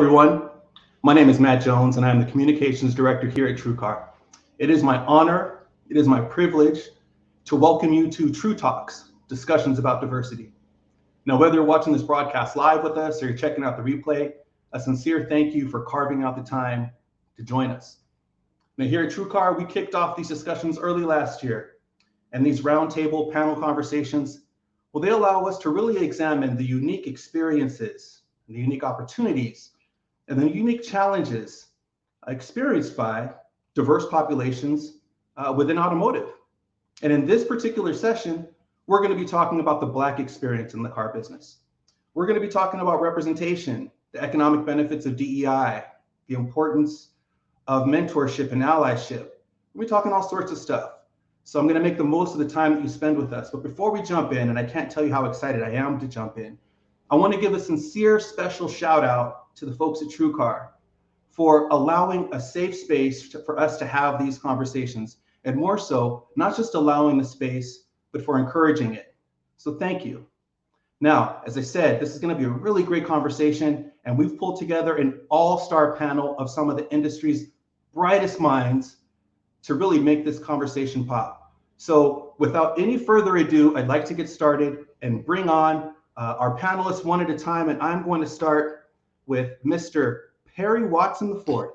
everyone. My name is Matt Jones, and I am the Communications Director here at TrueCar. It is my honor, it is my privilege to welcome you to TrueTalks Discussions about Diversity. Now, whether you're watching this broadcast live with us or you're checking out the replay, a sincere thank you for carving out the time to join us. Now, here at TrueCar, we kicked off these discussions early last year, and these roundtable panel conversations, well, they allow us to really examine the unique experiences, and the unique opportunities, and the unique challenges experienced by diverse populations within automotive. And in this particular session, we're going to be talking about the Black experience in the car business. We're going to be talking about representation, the economic benefits of DEI, the importance of mentorship and allyship. We'll be talking all sorts of stuff. So I'm going to make the most of the time that you spend with us. But before we jump in, and I can't tell you how excited I am to jump in, I want to give a sincere special shout out to the folks at TrueCar for allowing a safe space for us to have these conversations. And more so, not just allowing the space, but for encouraging it. So thank you. Now, as I said, this is going to be a really great conversation, and we've pulled together an all-star panel of some of the industry's brightest minds to really make this conversation pop. So without any further ado, I'd like to get started and bring on our panelists one at a time, and I'm going to start with Mr. Perry Watson IV.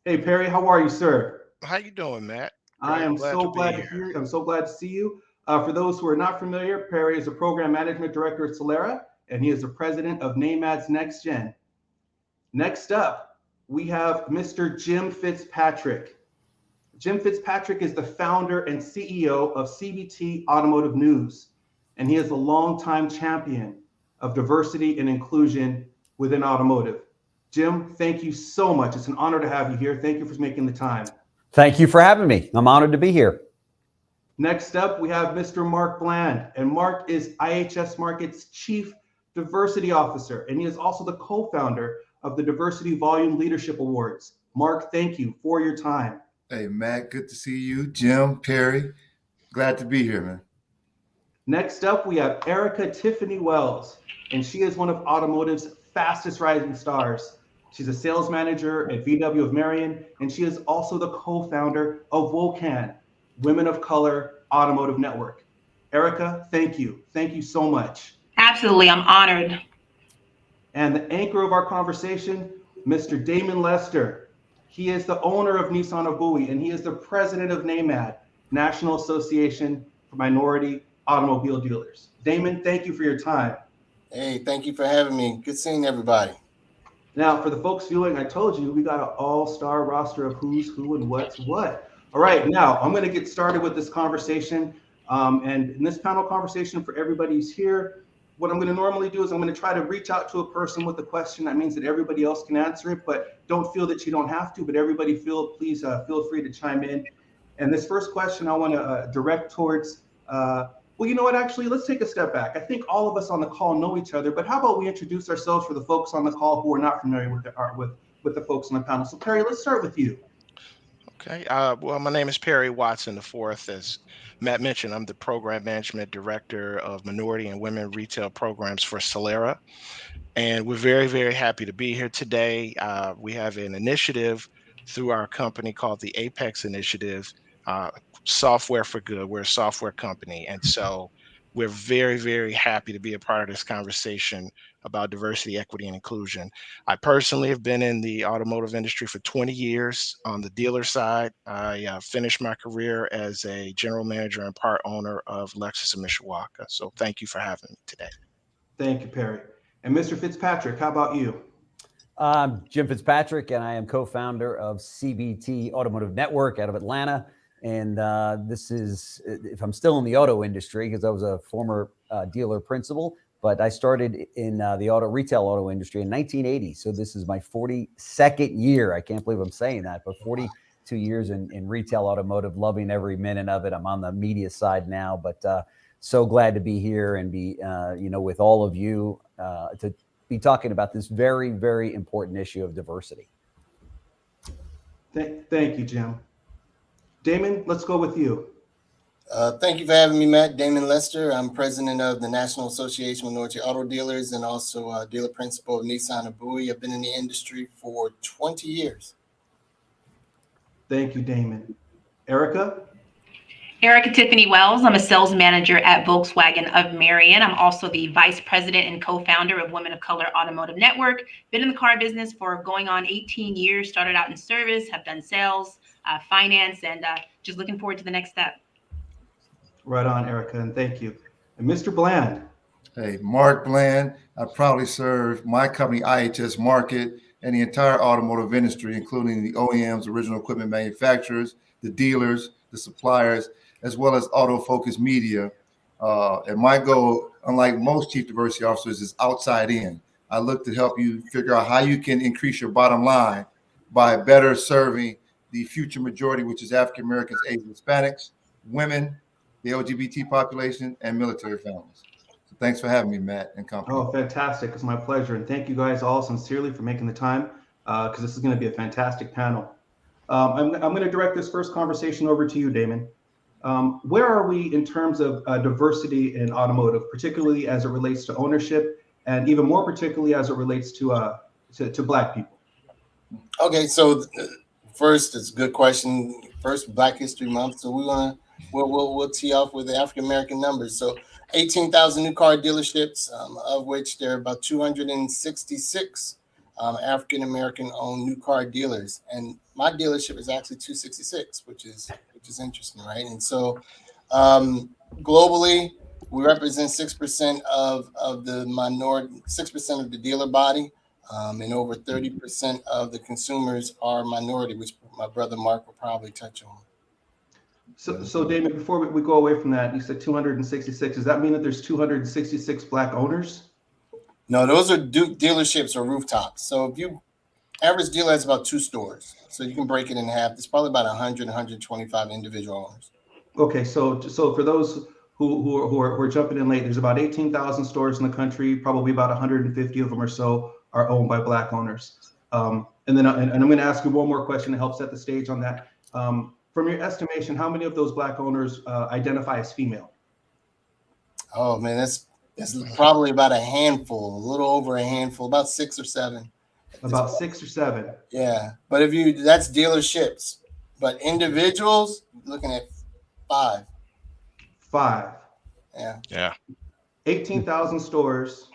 Hey, Perry, how are you, sir? How you doing, Matt? I am so glad to hear you. I'm so glad to see you. For those who are not familiar, Perry is a program management director at Solera, and he is the president of NAMAD's Next Gen. Next up, we have Mr. Jim Fitzpatrick. Jim Fitzpatrick is the founder and CEO of CBT Automotive News, and he is a longtime champion of diversity and inclusion within automotive. Jim, thank you so much. It's an honor to have you here. Thank you for making the time. Thank you for having me. I'm honored to be here. Next up, we have Mr. Mark Bland, and Mark is IHS Market's Chief Diversity Officer, and he is also the co-founder of the Diversity Volume Leadership Awards. Mark, thank you for your time. Hey, Matt, good to see you. Jim, Perry, glad to be here, man. Next up, we have Erica Tiffany Wells, and she is one of automotive's fastest rising stars. She's a sales manager at VW of Marion, and she is also the co-founder of WOCAN, Women of Color Automotive Network. Erica, thank you. Thank you so much. Absolutely, I'm honored. And the anchor of our conversation, Mr. Damon Lester. He is the owner of Nissan of Bowie, and he is the president of NAMAD, National Association for Minority Automobile Dealers. Damon, thank you for your time. Hey, thank you for having me. Good seeing everybody. Now, for the folks viewing, I told you we got an all-star roster of who's who and what's what. All right, now I'm going to get started with this conversation. And in this panel conversation, for everybody who's here, what I'm going to normally do is I'm going to try to reach out to a person with a question. That means that everybody else can answer it, but don't feel that you don't have to. But everybody please feel free to chime in. And this first question I want to direct towards, well, you know what, actually, let's take a step back. I think all of us on the call know each other, but how about we introduce ourselves for the folks on the call who are not familiar with the folks on the panel. So Perry, let's start with you. Okay. Well, my name is Perry Watson IV. As Matt mentioned, I'm the Program Management Director of Minority and Women Retail Programs for Solera. And we're very, very happy to be here today. We have an initiative through our company called the Apex Initiative, Software for Good. We're a software company. And so we're very, very happy to be a part of this conversation about diversity, equity, and inclusion. I personally have been in the automotive industry for 20 years on the dealer side. I finished my career as a general manager and part owner of Lexus in Mishawaka. So thank you for having me today. Thank you, Perry. And Mr. Fitzpatrick, how about you? I'm Jim Fitzpatrick, and I am co-founder of CBT Automotive Network out of Atlanta. And this is, if I'm still in the auto industry, because I was a former dealer principal, but I started in the retail auto industry in 1980. So this is my 42nd year. I can't believe I'm saying that, but 42 years in retail automotive, loving every minute of it. I'm on the media side now, but so glad to be here and be, with all of you to be talking about this very, very important issue of diversity. Thank you, Jim. Damon, let's go with you. Thank you for having me, Matt. Damon Lester. I'm president of the National Association of Minority Auto Dealers and also dealer principal of Nissan of Bowie. I've been in the industry for 20 years. Thank you, Damon. Erica? Erica Tiffany Wells. I'm a sales manager at Volkswagen of Marion. I'm also the vice president and co-founder of Women of Color Automotive Network. Been in the car business for going on 18 years, started out in service, have done sales, finance, and just looking forward to the next step. Right on, Erica, and thank you. And Mr. Bland? Hey, Mark Bland. I proudly serve my company, IHS Market, and the entire automotive industry, including the OEMs, original equipment manufacturers, the dealers, the suppliers, as well as autofocus media. And my goal, unlike most chief diversity officers, is outside in. I look to help you figure out how you can increase your bottom line by better serving the future majority, which is African Americans, Asian Hispanics, women, the LGBT population, and military families. So thanks for having me, Matt and company. Oh, fantastic. It's my pleasure. And thank you guys all sincerely for making the time because this is going to be a fantastic panel. I'm going to direct this first conversation over to you, Damon. Where are we in terms of diversity in automotive, particularly as it relates to ownership and even more particularly as it relates to Black people? Okay, so first, it's a good question. First, Black History Month. So we'll tee off with the African American numbers. So 18,000 new car dealerships, of which there are about 266 African American owned new car dealers, and my dealership is actually 266, which is interesting, right? And so globally, we represent 6% of the minority, 6% of the dealer body. And over 30% of the consumers are minority, which my brother Mark will probably touch on. So Damon, before we go away from that, you said 266. Does that mean that there's 266 Black owners? No, those are dealerships or rooftops. So if you average dealer has about 2 stores, so you can break it in half. There's probably about 100, 125 individual owners. Okay, so for those who are jumping in late, there's about 18,000 stores in the country. Probably about 150 of them or so are owned by Black owners. And I'm going to ask you one more question to help set the stage on that. From your estimation, how many of those Black owners identify as female? Oh man, that's probably about a handful, a little over a handful, about 6 or 7. About 6 or 7. Yeah, but that's dealerships, but individuals, looking at 5. 5. Yeah. 18,000 stores,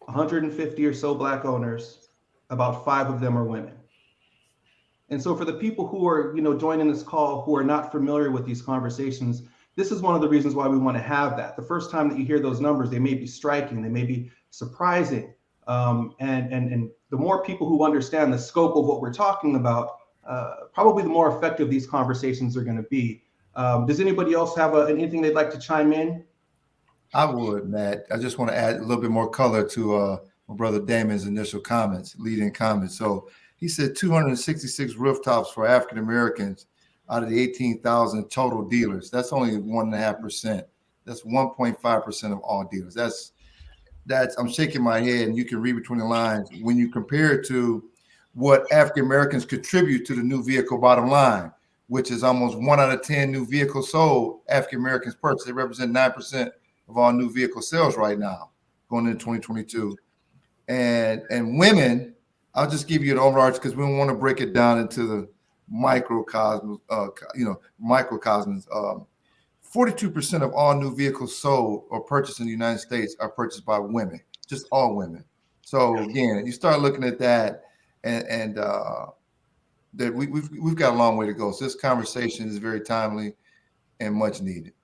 150 or so Black owners, about 5 of them are women. And so for the people who are, joining this call who are not familiar with these conversations, this is one of the reasons why we want to have that. The first time that you hear those numbers, they may be striking, they may be surprising. And the more people who understand the scope of what we're talking about, probably the more effective these conversations are going to be. Does anybody else have anything they'd like to chime in? I would, Matt. I just want to add a little bit more color to my brother Damon's initial comments, leading comments. So he said 266 rooftops for African Americans out of the 18,000 total dealers. That's only 1.5%. That's 1.5% of all dealers. That's I'm shaking my head, and you can read between the lines when you compare it to what African Americans contribute to the new vehicle bottom line, which is almost 1 out of 10 new vehicles sold. African Americans purchase. They represent 9% of all new vehicle sales right now, going into 2022. And women, I'll just give you an overarch because we don't want to break it down into the microcosms. 42% of all new vehicles sold or purchased in the United States are purchased by women, just all women. So again, you start looking at that, and that we've got a long way to go. So this conversation is very timely and much needed.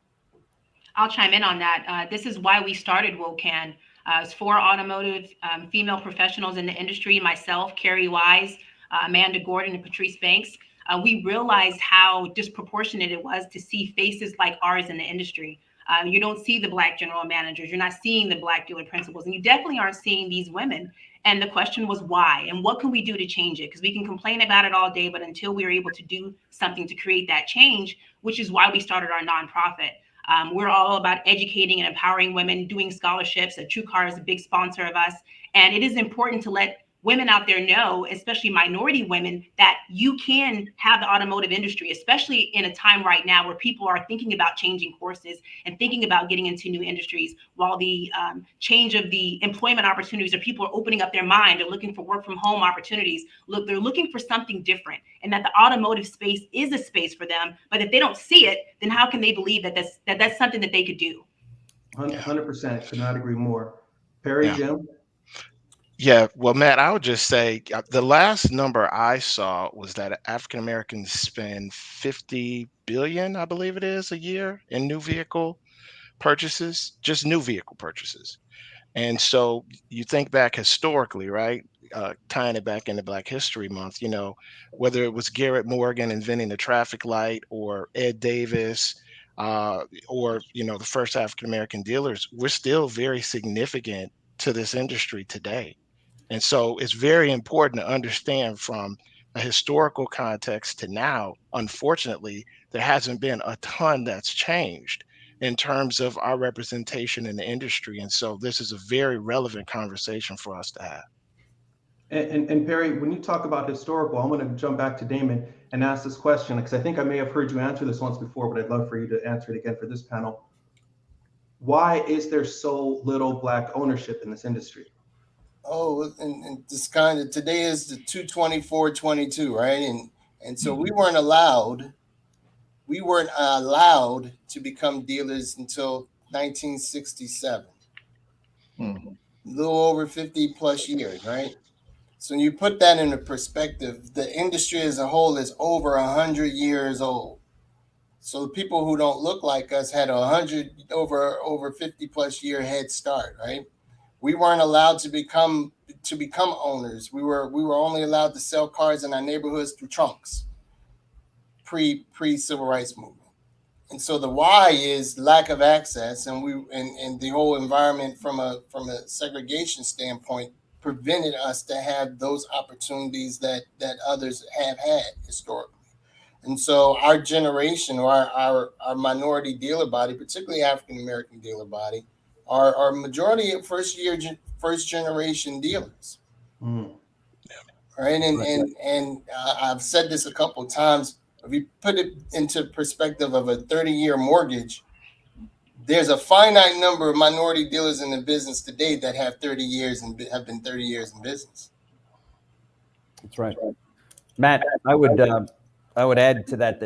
I'll chime in on that. This is why we started WOCAN. It's for automotive female professionals in the industry, myself, Carrie Wise, Amanda Gordon, and Patrice Banks. We realized how disproportionate it was to see faces like ours in the industry. You don't see the Black general managers. You're not seeing the Black dealer principals, and you definitely aren't seeing these women. And the question was why, and what can we do to change it? Because we can complain about it all day, but until we're able to do something to create that change, which is why we started our nonprofit. We're all about educating and empowering women, doing scholarships. TrueCar is a big sponsor of us. And it is important to let women out there know, especially minority women, that you can have the automotive industry, especially in a time right now where people are thinking about changing courses and thinking about getting into new industries, while the change of the employment opportunities, or people are opening up their mind, they're looking for work from home opportunities. Look, they're looking for something different, and that the automotive space is a space for them. But if they don't see it, then how can they believe that that's something that they could do? 100%. Could not agree more. Perry, Yeah. Jim? Yeah, well, Matt, I would just say the last number I saw was that African Americans spend 50 billion, I believe it is, a year in new vehicle purchases, just new vehicle purchases. And so you think back historically, right? Tying it back into Black History Month, whether it was Garrett Morgan inventing the traffic light, or Ed Davis, or the first African American dealers, we're still very significant to this industry today. And so it's very important to understand from a historical context to now. Unfortunately, there hasn't been a ton that's changed in terms of our representation in the industry. And so this is a very relevant conversation for us to have. And Perry, when you talk about historical, I'm going to jump back to Damon and ask this question, because I think I may have heard you answer this once before, but I'd love for you to answer it again for this panel. Why is there so little Black ownership in this industry? Oh, and this kind of, today is the 224-22, right? And so we weren't allowed to become dealers until 1967. A little over 50 plus years, right? So when you put that into perspective, the industry as a whole is over 100 years old. So the people who don't look like us had over 50 plus year head start, right? We weren't allowed to become owners. We were only allowed to sell cars in our neighborhoods through trunks, pre civil rights movement. And so the why is lack of access, and the whole environment from a segregation standpoint prevented us to have those opportunities that others have had historically. And so our generation, or our minority dealer body, particularly African American dealer body, are majority of first generation dealers. Right. And I've said this a couple of times. If you put it into perspective of a 30-year mortgage, there's a finite number of minority dealers in the business today that have 30 years and have been 30 years in business. That's right. Matt, I would add to that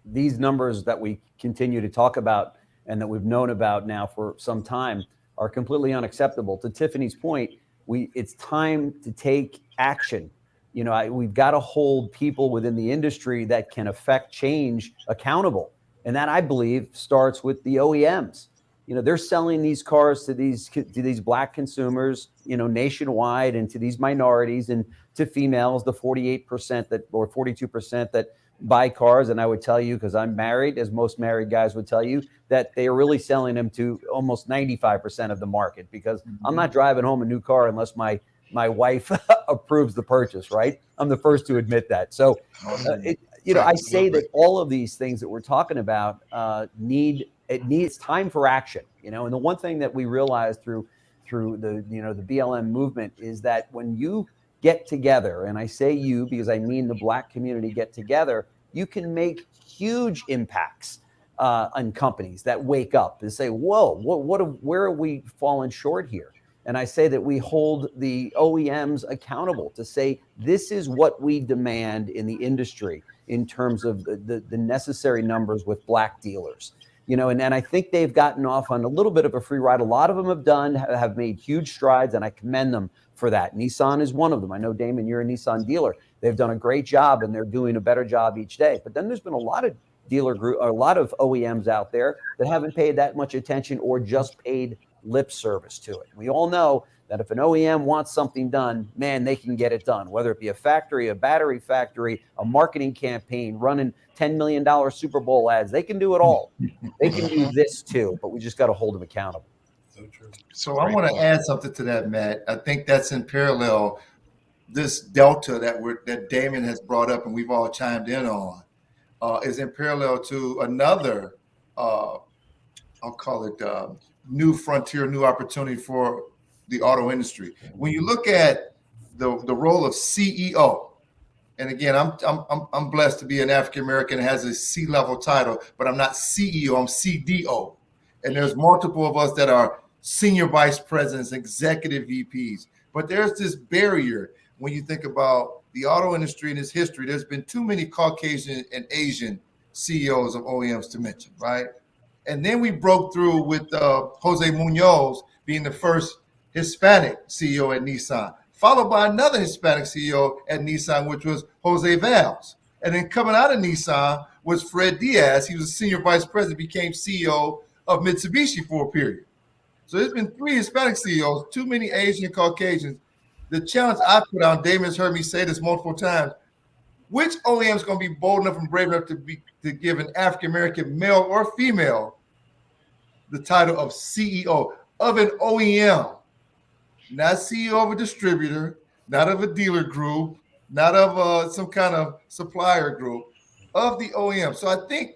these numbers that we continue to talk about and that we've known about now for some time are completely unacceptable. To Tiffany's point, it's time to take action. We've got to hold people within the industry that can affect change accountable. And that, I believe, starts with the OEMs. They're selling these cars to these Black consumers, nationwide, and to these minorities and to females, the 48% or 42% that buy cars. And I would tell you, because I'm married, as most married guys would tell you, that they are really selling them to almost 95% of the market, because I'm not driving home a new car unless my wife approves the purchase, right? I'm the first to admit that. So, I say that all of these things that we're talking about needs time for action, and the one thing that we realized through the BLM movement is that when you get together, and I say you because I mean the Black community get together, you can make huge impacts on companies that wake up and say, whoa, where are we falling short here? And I say that we hold the OEMs accountable to say, this is what we demand in the industry in terms of the necessary numbers with Black dealers. And I think they've gotten off on a little bit of a free ride. A lot of them have made huge strides, and I commend them for that. Nissan is one of them. I know, Damon, you're a Nissan dealer. They've done a great job, and they're doing a better job each day. But then there's been a lot of a lot of OEMs out there that haven't paid that much attention or just paid lip service to it. We all know that if an OEM wants something done, man, they can get it done, whether it be a factory, a battery factory, a marketing campaign, running $10 million Super Bowl ads. They can do it all. They can do this too, but we just got to hold them accountable. So true. So I want to add something to that, Matt. I think that's in parallel, this delta that Damon has brought up and we've all chimed in on, is in parallel to another, I'll call it new frontier, new opportunity for the auto industry. When you look at the role of CEO, and again, I'm blessed to be an African American that has a C-level title, but I'm not CEO, I'm CDO. And there's multiple of us that are senior vice presidents, executive VPs. But there's this barrier when you think about the auto industry and its history. There's been too many Caucasian and Asian CEOs of OEMs to mention, right? And then we broke through with Jose Munoz being the first Hispanic CEO at Nissan, followed by another Hispanic CEO at Nissan, which was Jose Valls. And then coming out of Nissan was Fred Diaz. He was a senior vice president, became CEO of Mitsubishi for a period. So there's been 3 Hispanic CEOs, too many Asian and Caucasians. The challenge I put on, Damon's heard me say this multiple times, which OEM is going to be bold enough and brave enough to give an African-American male or female the title of CEO of an OEM, not CEO of a distributor, not of a dealer group, not of some kind of supplier group, of the OEM. So I think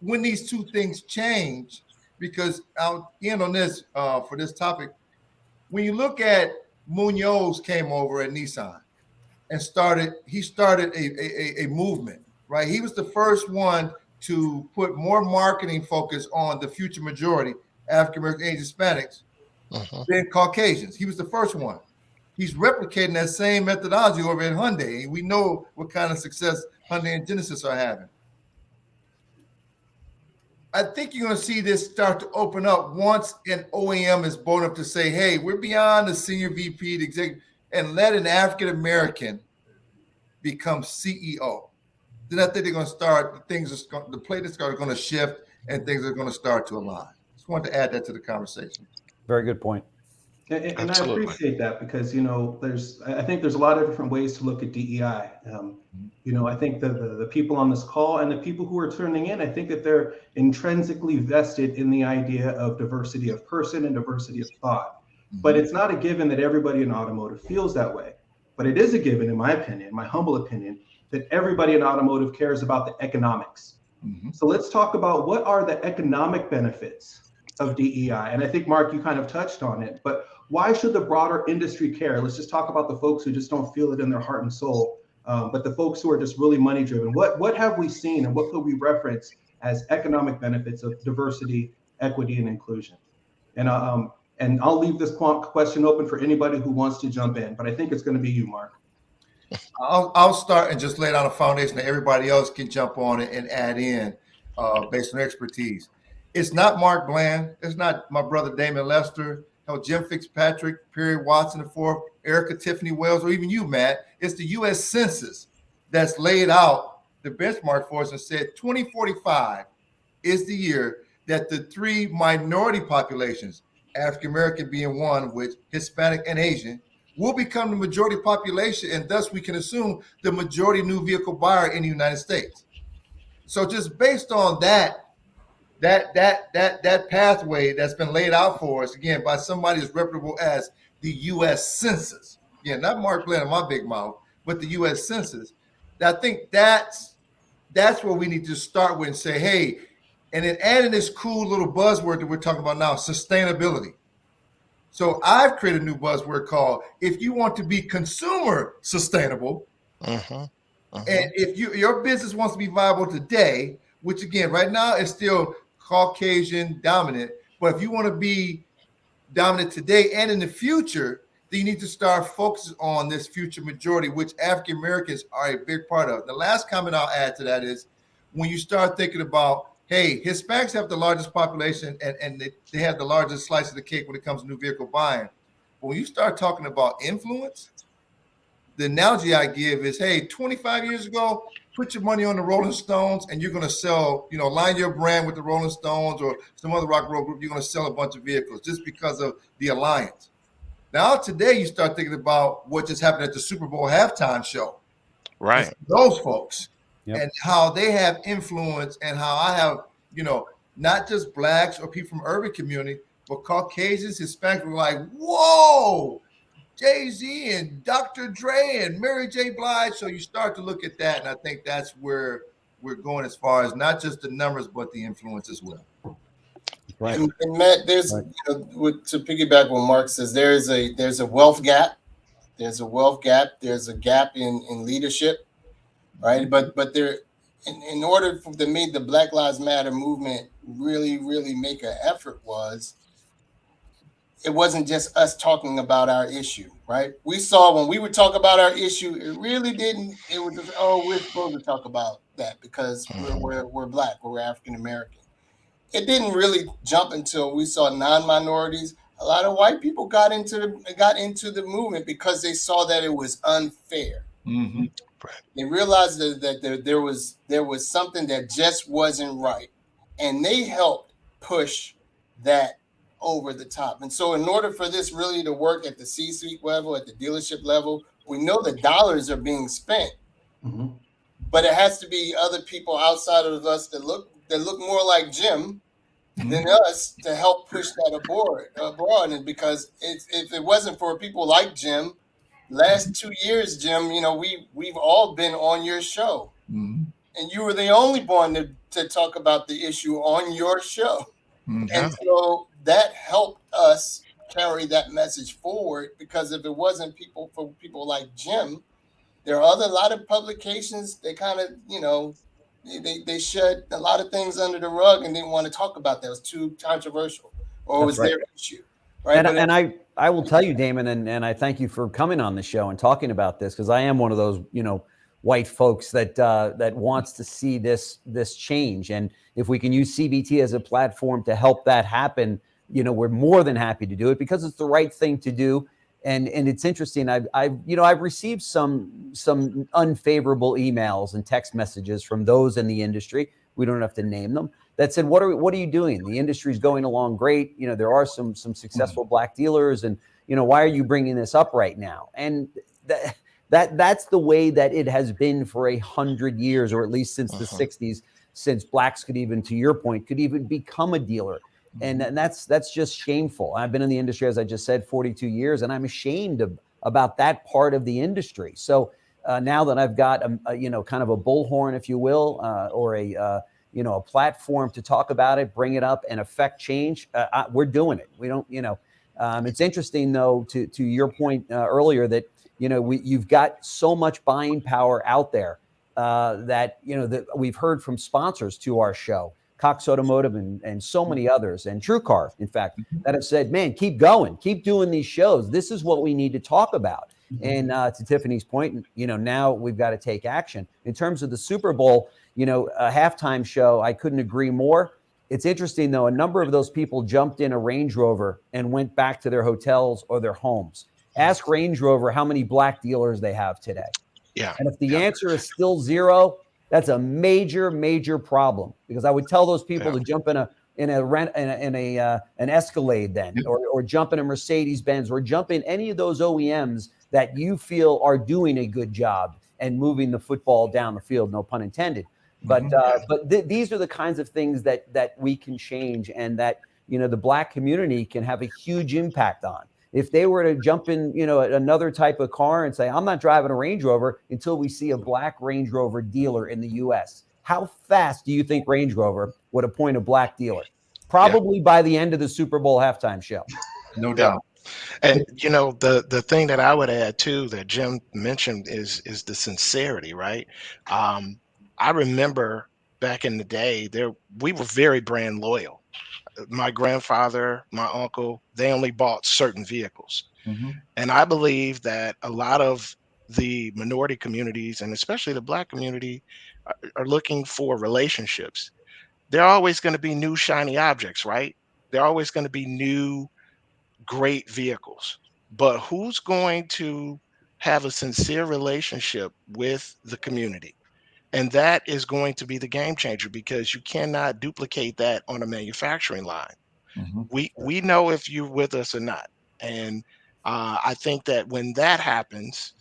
when these two things change, because I'll end on this for this topic, when you look at Munoz came over at Nissan and started a movement, right? He was the first one to put more marketing focus on the future majority, African-American, Asian, Hispanics, than Caucasians. He was the first one. He's replicating that same methodology over at Hyundai. We know what kind of success Hyundai and Genesis are having. I think you're going to see this start to open up once an OEM is bold enough to say, hey, we're beyond the senior VP, the executive, and let an African-American become CEO. Then I think they're going to start, the plate is going to shift and things are going to start to align. Just wanted to add that to the conversation. Very good point. And I appreciate that because, I think there's a lot of different ways to look at DEI. I think the people on this call and the people who are tuning in, I think that they're intrinsically vested in the idea of diversity of person and diversity of thought. But it's not a given that everybody in automotive feels that way. But it is a given, in my opinion, my humble opinion, that everybody in automotive cares about the economics. So let's talk about what are the economic benefits of DEI. And I think, Mark, you kind of touched on it, but why should the broader industry care? Let's just talk about the folks who just don't feel it in their heart and soul, but the folks who are just really money driven. What have we seen and what could we reference as economic benefits of diversity, equity, and inclusion? And I'll leave this question open for anybody who wants to jump in, but I think it's going to be you, Mark. I'll start and just lay down a foundation that everybody else can jump on it and add in based on expertise. It's not Mark Bland. It's not my brother Damon Lester. Jim Fitzpatrick, Perry Watson IV, Erica Tiffany Wells, or even you, Matt. It's the U.S. Census that's laid out the benchmark for us and said 2045 is the year that the 3 minority populations, African American being one, which Hispanic and Asian, will become the majority population, and thus we can assume the majority new vehicle buyer in the United States. So just based on that pathway that's been laid out for us, again, by somebody as reputable as the U.S. Census, again, not Mark Glenn in my big mouth, but the U.S. Census, I think that's where we need to start with and say, hey, and then adding this cool little buzzword that we're talking about now, sustainability. So I've created a new buzzword called, if you want to be consumer sustainable, and if your business wants to be viable today, which again, right now is still Caucasian dominant, but if you want to be dominant today and in the future, then you need to start focusing on this future majority, which African Americans are a big part of. The last comment I'll add to that is when you start thinking about, hey, Hispanics have the largest population and they have the largest slice of the cake when it comes to new vehicle buying. But when you start talking about influence, the analogy I give is, hey, 25 years ago, put your money on the Rolling Stones and you're going to sell, line your brand with the Rolling Stones or some other rock and roll group, you're going to sell a bunch of vehicles just because of the alliance. Now, today, you start thinking about what just happened at the Super Bowl halftime show. Right. It's those folks and how they have influence and how I have, not just blacks or people from urban community, but Caucasians, Hispanics were like, whoa, Jay-Z and Dr. Dre and Mary J. Blige. So you start to look at that, and I think that's where we're going as far as not just the numbers, but the influence as well. Right. And Matt, there's to piggyback what Mark says, there's a wealth gap. There's a wealth gap. There's a gap in leadership, right? But there, in order for to make the Black Lives Matter movement really make an effort, it wasn't just us talking about our issue, right? We saw when we would talk about our issue, it really didn't. It was just, oh, we're supposed to talk about that because we're Black, or we're African American. It didn't really jump until we saw non-minorities. A lot of white people got into the movement because they saw that it was unfair. Mm-hmm. They realized that there was something that just wasn't right, and they helped push that over the top. And so, in order for this really to work at the C-suite level, at the dealership level, we know the dollars are being spent, but it has to be other people outside of us that look more like Jim than us to help push that abroad. And because if it wasn't for people like Jim, last 2 years, Jim, we've all been on your show, and you were the only one to talk about the issue on your show. And so that helped us carry that message forward, because if it wasn't for people like Jim, there are a lot of publications, they kind of, they shed a lot of things under the rug and didn't want to talk about that. It was too controversial, or it was their issue. Right. And I will tell you, Damon, and I thank you for coming on the show and talking about this, because I am one of those, white folks that wants to see this change. And if we can use CBT as a platform to help that happen, we're more than happy to do it, because it's the right thing to do. And it's interesting. I've received some unfavorable emails and text messages from those in the industry. We don't have to name them, that said, what are you doing? The industry is going along great. There are some successful Black dealers, and why are you bringing this up right now? And that's the way that it has been for 100 years, or at least since the 60s, since Blacks could even, to your point, could even become a dealer. And that's just shameful. I've been in the industry, as I just said, 42 years, and I'm ashamed about that part of the industry. So now that I've got kind of a bullhorn, if you will, or a platform to talk about it, bring it up, and affect change, we're doing it. We don't, it's interesting though, to your point earlier, that you've got so much buying power out there that that we've heard from sponsors to our show, Cox Automotive and so many others, and TrueCar, in fact, that have said, man, keep going, keep doing these shows. This is what we need to talk about. And to Tiffany's point, now we've got to take action. In terms of the Super Bowl, a halftime show, I couldn't agree more. It's interesting, though, a number of those people jumped in a Range Rover and went back to their hotels or their homes. Ask Range Rover how many Black dealers they have today. Yeah. And if the answer is still zero, that's a major problem, because I would tell those people to jump in an Escalade then, or jump in a Mercedes Benz, or jump in any of those OEMs that you feel are doing a good job and moving the football down the field, no pun intended. But these are the kinds of things that we can change, and that the Black community can have a huge impact on. If they were to jump in, another type of car and say, I'm not driving a Range Rover until we see a Black Range Rover dealer in the U.S., how fast do you think Range Rover would appoint a Black dealer? Probably by the end of the Super Bowl halftime show. No doubt. And the thing that I would add too, that Jim mentioned, is the sincerity, right? I remember back in the day, we were very brand loyal. My grandfather, my uncle, they only bought certain vehicles. And I believe that a lot of the minority communities, and especially the Black community, are looking for relationships. They're always going to be new shiny objects, right? They're always going to be new, great vehicles. But who's going to have a sincere relationship with the community? And that is going to be the game changer, because you cannot duplicate that on a manufacturing line. We know if you're with us or not. And I think that when that happens,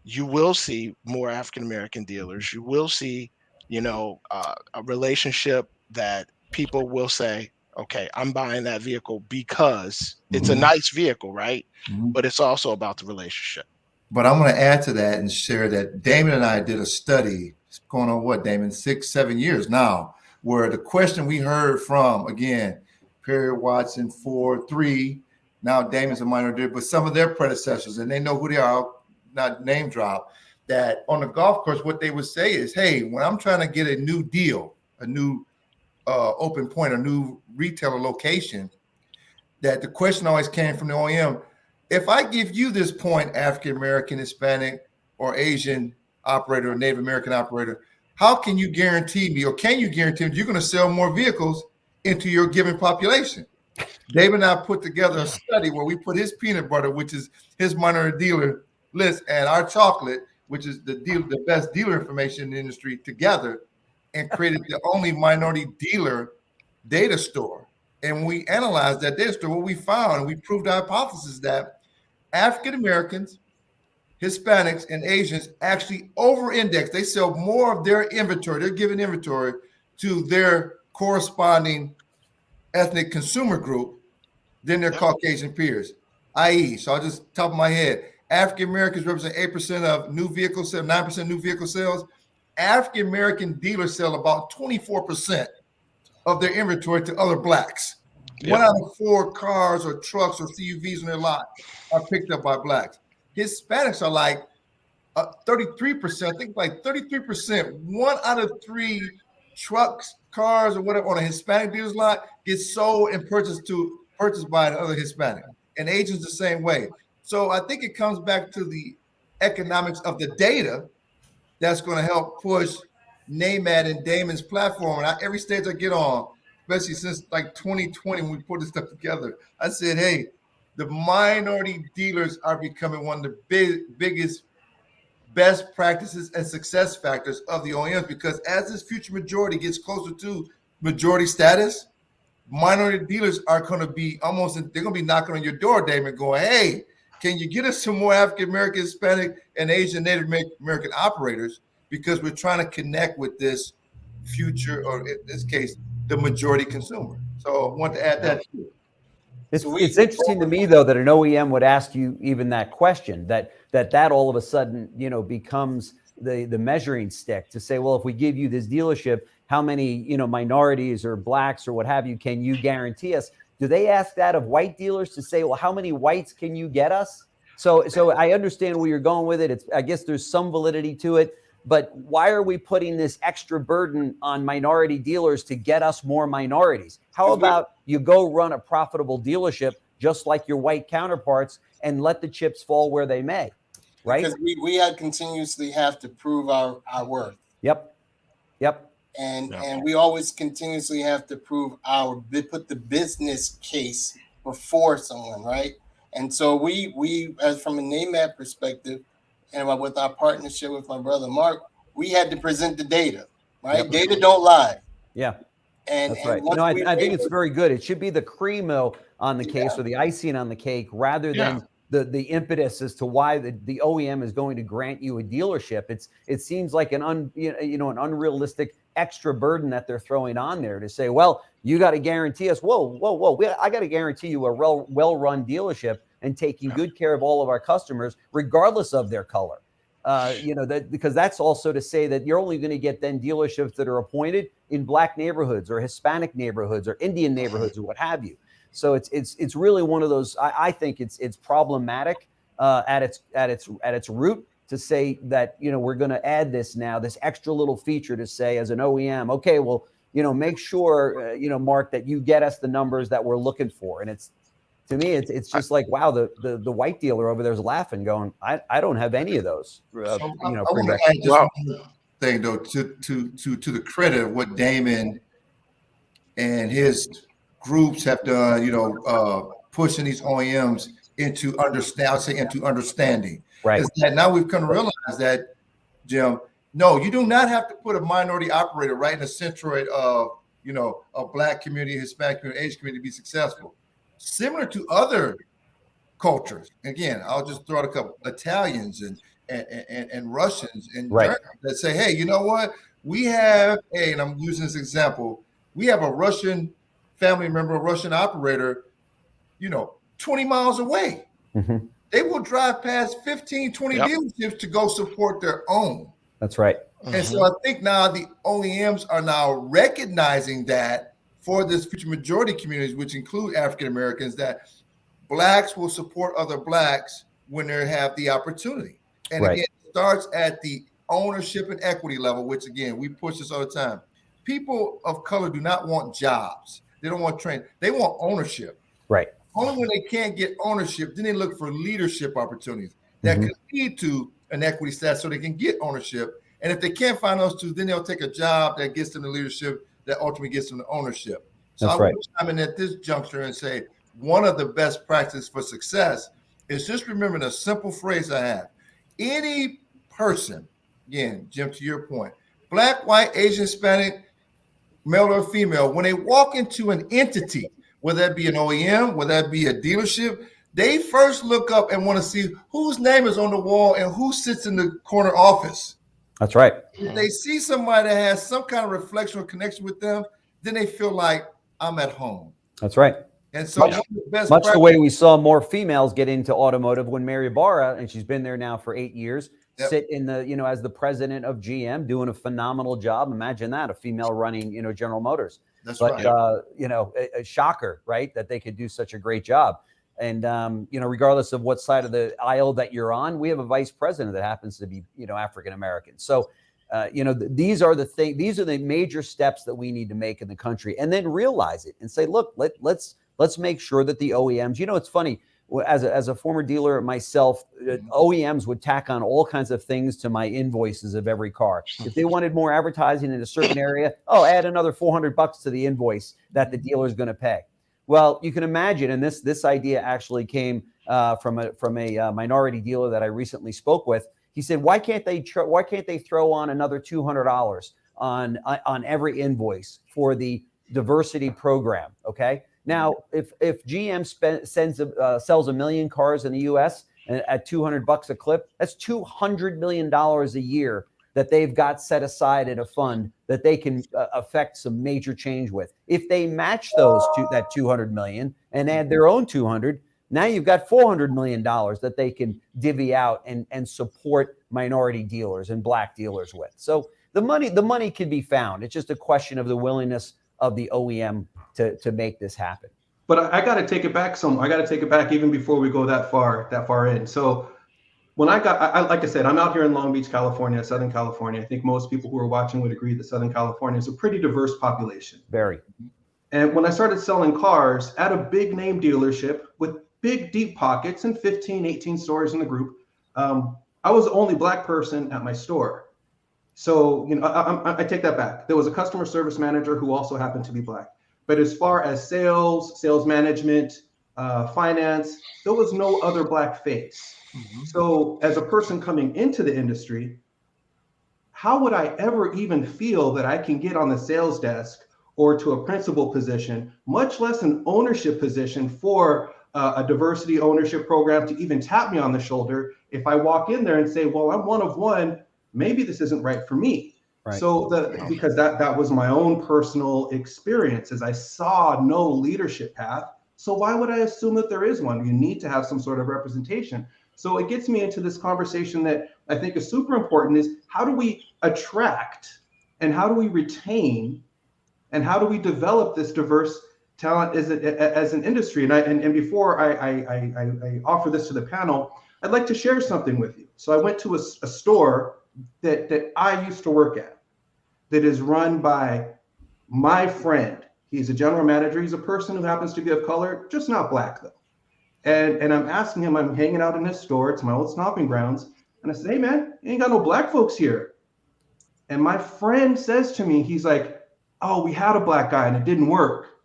you will see more African American dealers. You will see, a relationship that people will say, okay, I'm buying that vehicle because it's a nice vehicle, right? But it's also about the relationship. But I'm going to add to that and share that Damon and I did a study, it's going on what, Damon, 6-7 years now, where the question we heard from, again, Perry, Watson, Ford, 3. Now Damon's a minor dealer, but some of their predecessors, and they know who they are. I'll not name drop. That on the golf course, what they would say is, hey, when I'm trying to get a new deal, a new open point, a new retailer location, that the question always came from the OEM, if I give you this point, African American, Hispanic, or Asian operator, or Native American operator, how can you guarantee me, or can you guarantee me you're going to sell more vehicles into your given population? David and I put together a study where we put his peanut butter, which is his minority dealer list, and our chocolate, which is the best dealer information in the industry, together, and created the only minority dealer data store. And we analyzed that data store. What we found, we proved our hypothesis that African Americans, Hispanics, and Asians actually over-index. They sell more of their inventory, they're giving inventory to their corresponding ethnic consumer group than their Caucasian peers. I.e., so I'll just top of my head, African Americans represent 8% of new vehicle sales, 9% new vehicle sales. African American dealers sell about 24% of their inventory to other blacks. Yep. 1 out of 4 cars or trucks or CUVs in their lot are picked up by blacks. Hispanics are like 33%. I think like 33%. 1 out of 3 trucks, cars, or whatever on a Hispanic dealer's lot gets sold and purchased by another Hispanic. And Asians the same way. So I think it comes back to the economics of the data that's going to help push NAMAD and Damon's platform. And every stage I get on, especially since like 2020 when we put this stuff together, I said, hey, the minority dealers are becoming one of the biggest best practices and success factors of the OEMs, because as this future majority gets closer to majority status, minority dealers are going to be they're going to be knocking on your door, Damon, going, hey, can you get us some more African American, Hispanic, and Asian Native American operators? Because we're trying to connect with this future, or in this case, the majority consumer. So I want to add that to it. It's interesting to me, though, that an OEM would ask you even that question, that all of a sudden, becomes the measuring stick to say, well, if we give you this dealership, how many, minorities or blacks or what have you, can you guarantee us? Do they ask that of white dealers to say, well, how many whites can you get us? So I understand where you're going with it. I guess there's some validity to it, but why are we putting this extra burden on minority dealers to get us more minorities? How about you go run a profitable dealership just like your white counterparts and let the chips fall where they may, right? Because we had continuously have to prove our worth. Yep. And we always continuously have to put the business case before someone, right? And so we as from a NAMAD perspective, and with our partnership with my brother Mark, we had to present the data, right? Yep. Data don't lie. Yeah. That's right. I think it's very good. It should be the cream on the case, or the icing on the cake, rather than the impetus as to why the OEM is going to grant you a dealership. It seems like an unrealistic extra burden that they're throwing on there to say, well, you got to guarantee us. Whoa! I got to guarantee you a well-run dealership and taking good care of all of our customers, regardless of their color. Because that's also to say that you're only going to get then dealerships that are appointed in black neighborhoods or Hispanic neighborhoods or Indian neighborhoods or what have you. So it's really one of those. I think it's problematic at its root to say that we're going to add this extra little feature to say as an OEM, okay, well make sure Mark, that you get us the numbers that we're looking for. And to me, it's just like, wow, the white dealer over there is laughing, going, I don't have any of those. I want to add just one thing though to the credit of what Damon and his groups have done, pushing these OEMs into understanding. Right. Is that now we've come to realize that, Jim, no, you do not have to put a minority operator right in the centroid of, a black community, Hispanic community, Asian community to be successful. Similar to other cultures. Again, I'll just throw out a couple: Italians and Russians and Germans that say, hey, you know what? We have and I'm using this example, we have a Russian family member, a Russian operator, 20 miles away. Mm-hmm. They will drive past 15, 20 dealerships to go support their own. That's right. And so I think now the OEMs are now recognizing that for this future majority communities, which include African Americans, that blacks will support other blacks when they have the opportunity. And Right. again, it starts at the ownership and equity level, which again, we push this all the time. People of color do not want jobs. They don't want training. They want ownership. Right. Only when they can't get ownership, then they look for leadership opportunities that could lead to an equity status so they can get ownership. And if they can't find those two, then they'll take a job that gets them the leadership that ultimately gets them the ownership. So That's I right. want to chime in at this juncture and say one of the best practices for success is just remembering a simple phrase I have. Any person, again, Jim, to your point, black, white, Asian, Hispanic, male or female, when they walk into an entity, whether that be an OEM, whether that be a dealership, they first look up and want to see whose name is on the wall and who sits in the corner office. That's right. If they see somebody that has some kind of reflection or connection with them, then they feel like I'm at home. That's right. And so one of the best Much the way we saw more females get into automotive when Mary Barra, and she's been there now for 8 years, sit in the, as the president of GM, doing a phenomenal job. Imagine that, a female running, General Motors. That's right. A shocker, right? That they could do such a great job. And, regardless of what side of the aisle that you're on, we have a vice president that happens to be, African-American. So, these are the things, these are the major steps that we need to make in the country, and then realize it and say, look, let's make sure that the OEMs, it's funny, as a former dealer myself, OEMs would tack on all kinds of things to my invoices of every car. If they wanted more advertising in a certain area, add another $400 to the invoice that the dealer is going to pay. Well, you can imagine, and this idea actually came from a minority dealer that I recently spoke with. He said, why can't they throw on another $200 on every invoice for the diversity program? Okay. Now, if GM sells 1 million cars in the U.S. at $200 a clip, that's $200 million a year that they've got set aside in a fund that they can affect some major change with. If they match that 200 million and add their own 200, now you've got $400 million that they can divvy out and support minority dealers and black dealers with. So the money can be found. It's just a question of the willingness of the OEM to make this happen. But I got to take it back some. I got to take it back even before we go that far in. So when like I said, I'm out here in Long Beach, California, Southern California. I think most people who are watching would agree that Southern California is a pretty diverse population. Very. And when I started selling cars at a big name dealership with big, deep pockets and 15, 18 stores in the group, I was the only black person at my store. So, I take that back. There was a customer service manager who also happened to be black. But as far as sales management, finance, there was no other black face. So as a person coming into the industry, how would I ever even feel that I can get on the sales desk or to a principal position, much less an ownership position for a diversity ownership program to even tap me on the shoulder if I walk in there and say, well, I'm one of one, maybe this isn't right for me. Right. So because that was my own personal experience, as I saw no leadership path. So why would I assume that there is one? You need to have some sort of representation. So it gets me into this conversation that I think is super important, is how do we attract and how do we retain and how do we develop this diverse talent as an industry? And before I offer this to the panel, I'd like to share something with you. So I went to a store that I used to work at that is run by my friend. He's a general manager. He's a person who happens to be of color, just not black though. And I'm asking him, I'm hanging out in his store. It's my old stomping grounds. And I said, hey man, you ain't got no black folks here. And my friend says to me, he's like, oh, we had a black guy and it didn't work.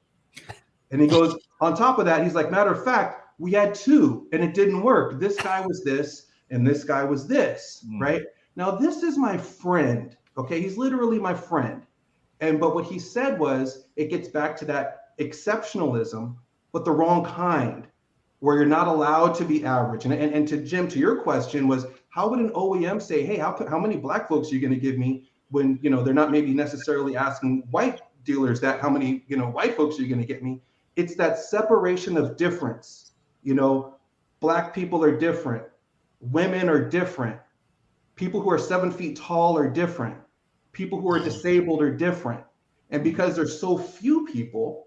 And he goes, on top of that, he's like, matter of fact, we had two and it didn't work. This guy was this and this guy was this, right? Now, this is my friend, okay? He's literally my friend. But what he said was, it gets back to that exceptionalism, but the wrong kind, where you're not allowed to be average. And to Jim, to your question was, how would an OEM say, hey, how many black folks are you going to give me when, they're not maybe necessarily asking white dealers that, how many, white folks are you going to get me? It's that separation of difference. Black people are different. Women are different. People who are 7 feet tall are different. People who are disabled are different. And because there's so few people,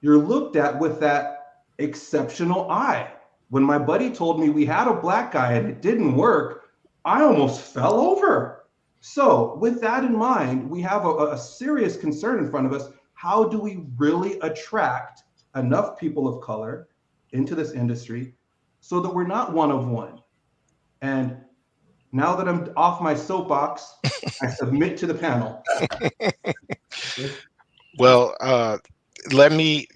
you're looked at with that exceptional eye. When my buddy told me we had a black guy and it didn't work, I almost fell over. So with that in mind, we have a serious concern in front of us. How do we really attract enough people of color into this industry so that we're not one of one? And now that I'm off my soapbox, I submit to the panel. Well, let me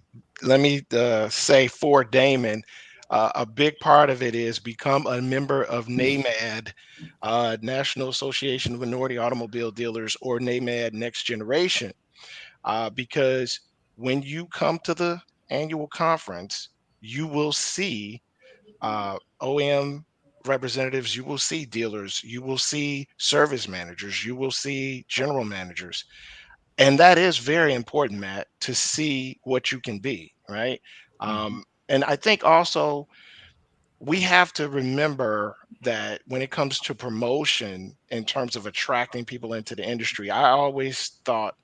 say for Damon, a big part of it is become a member of NAMAD, National Association of Minority Automobile Dealers, or NAMAD Next Generation, because when you come to the annual conference, you will see OEM representatives, you will see dealers, you will see service managers, you will see general managers. And that is very important, Matt, to see what you can be, right? And I think also we have to remember that when it comes to promotion in terms of attracting people into the industry, I always thought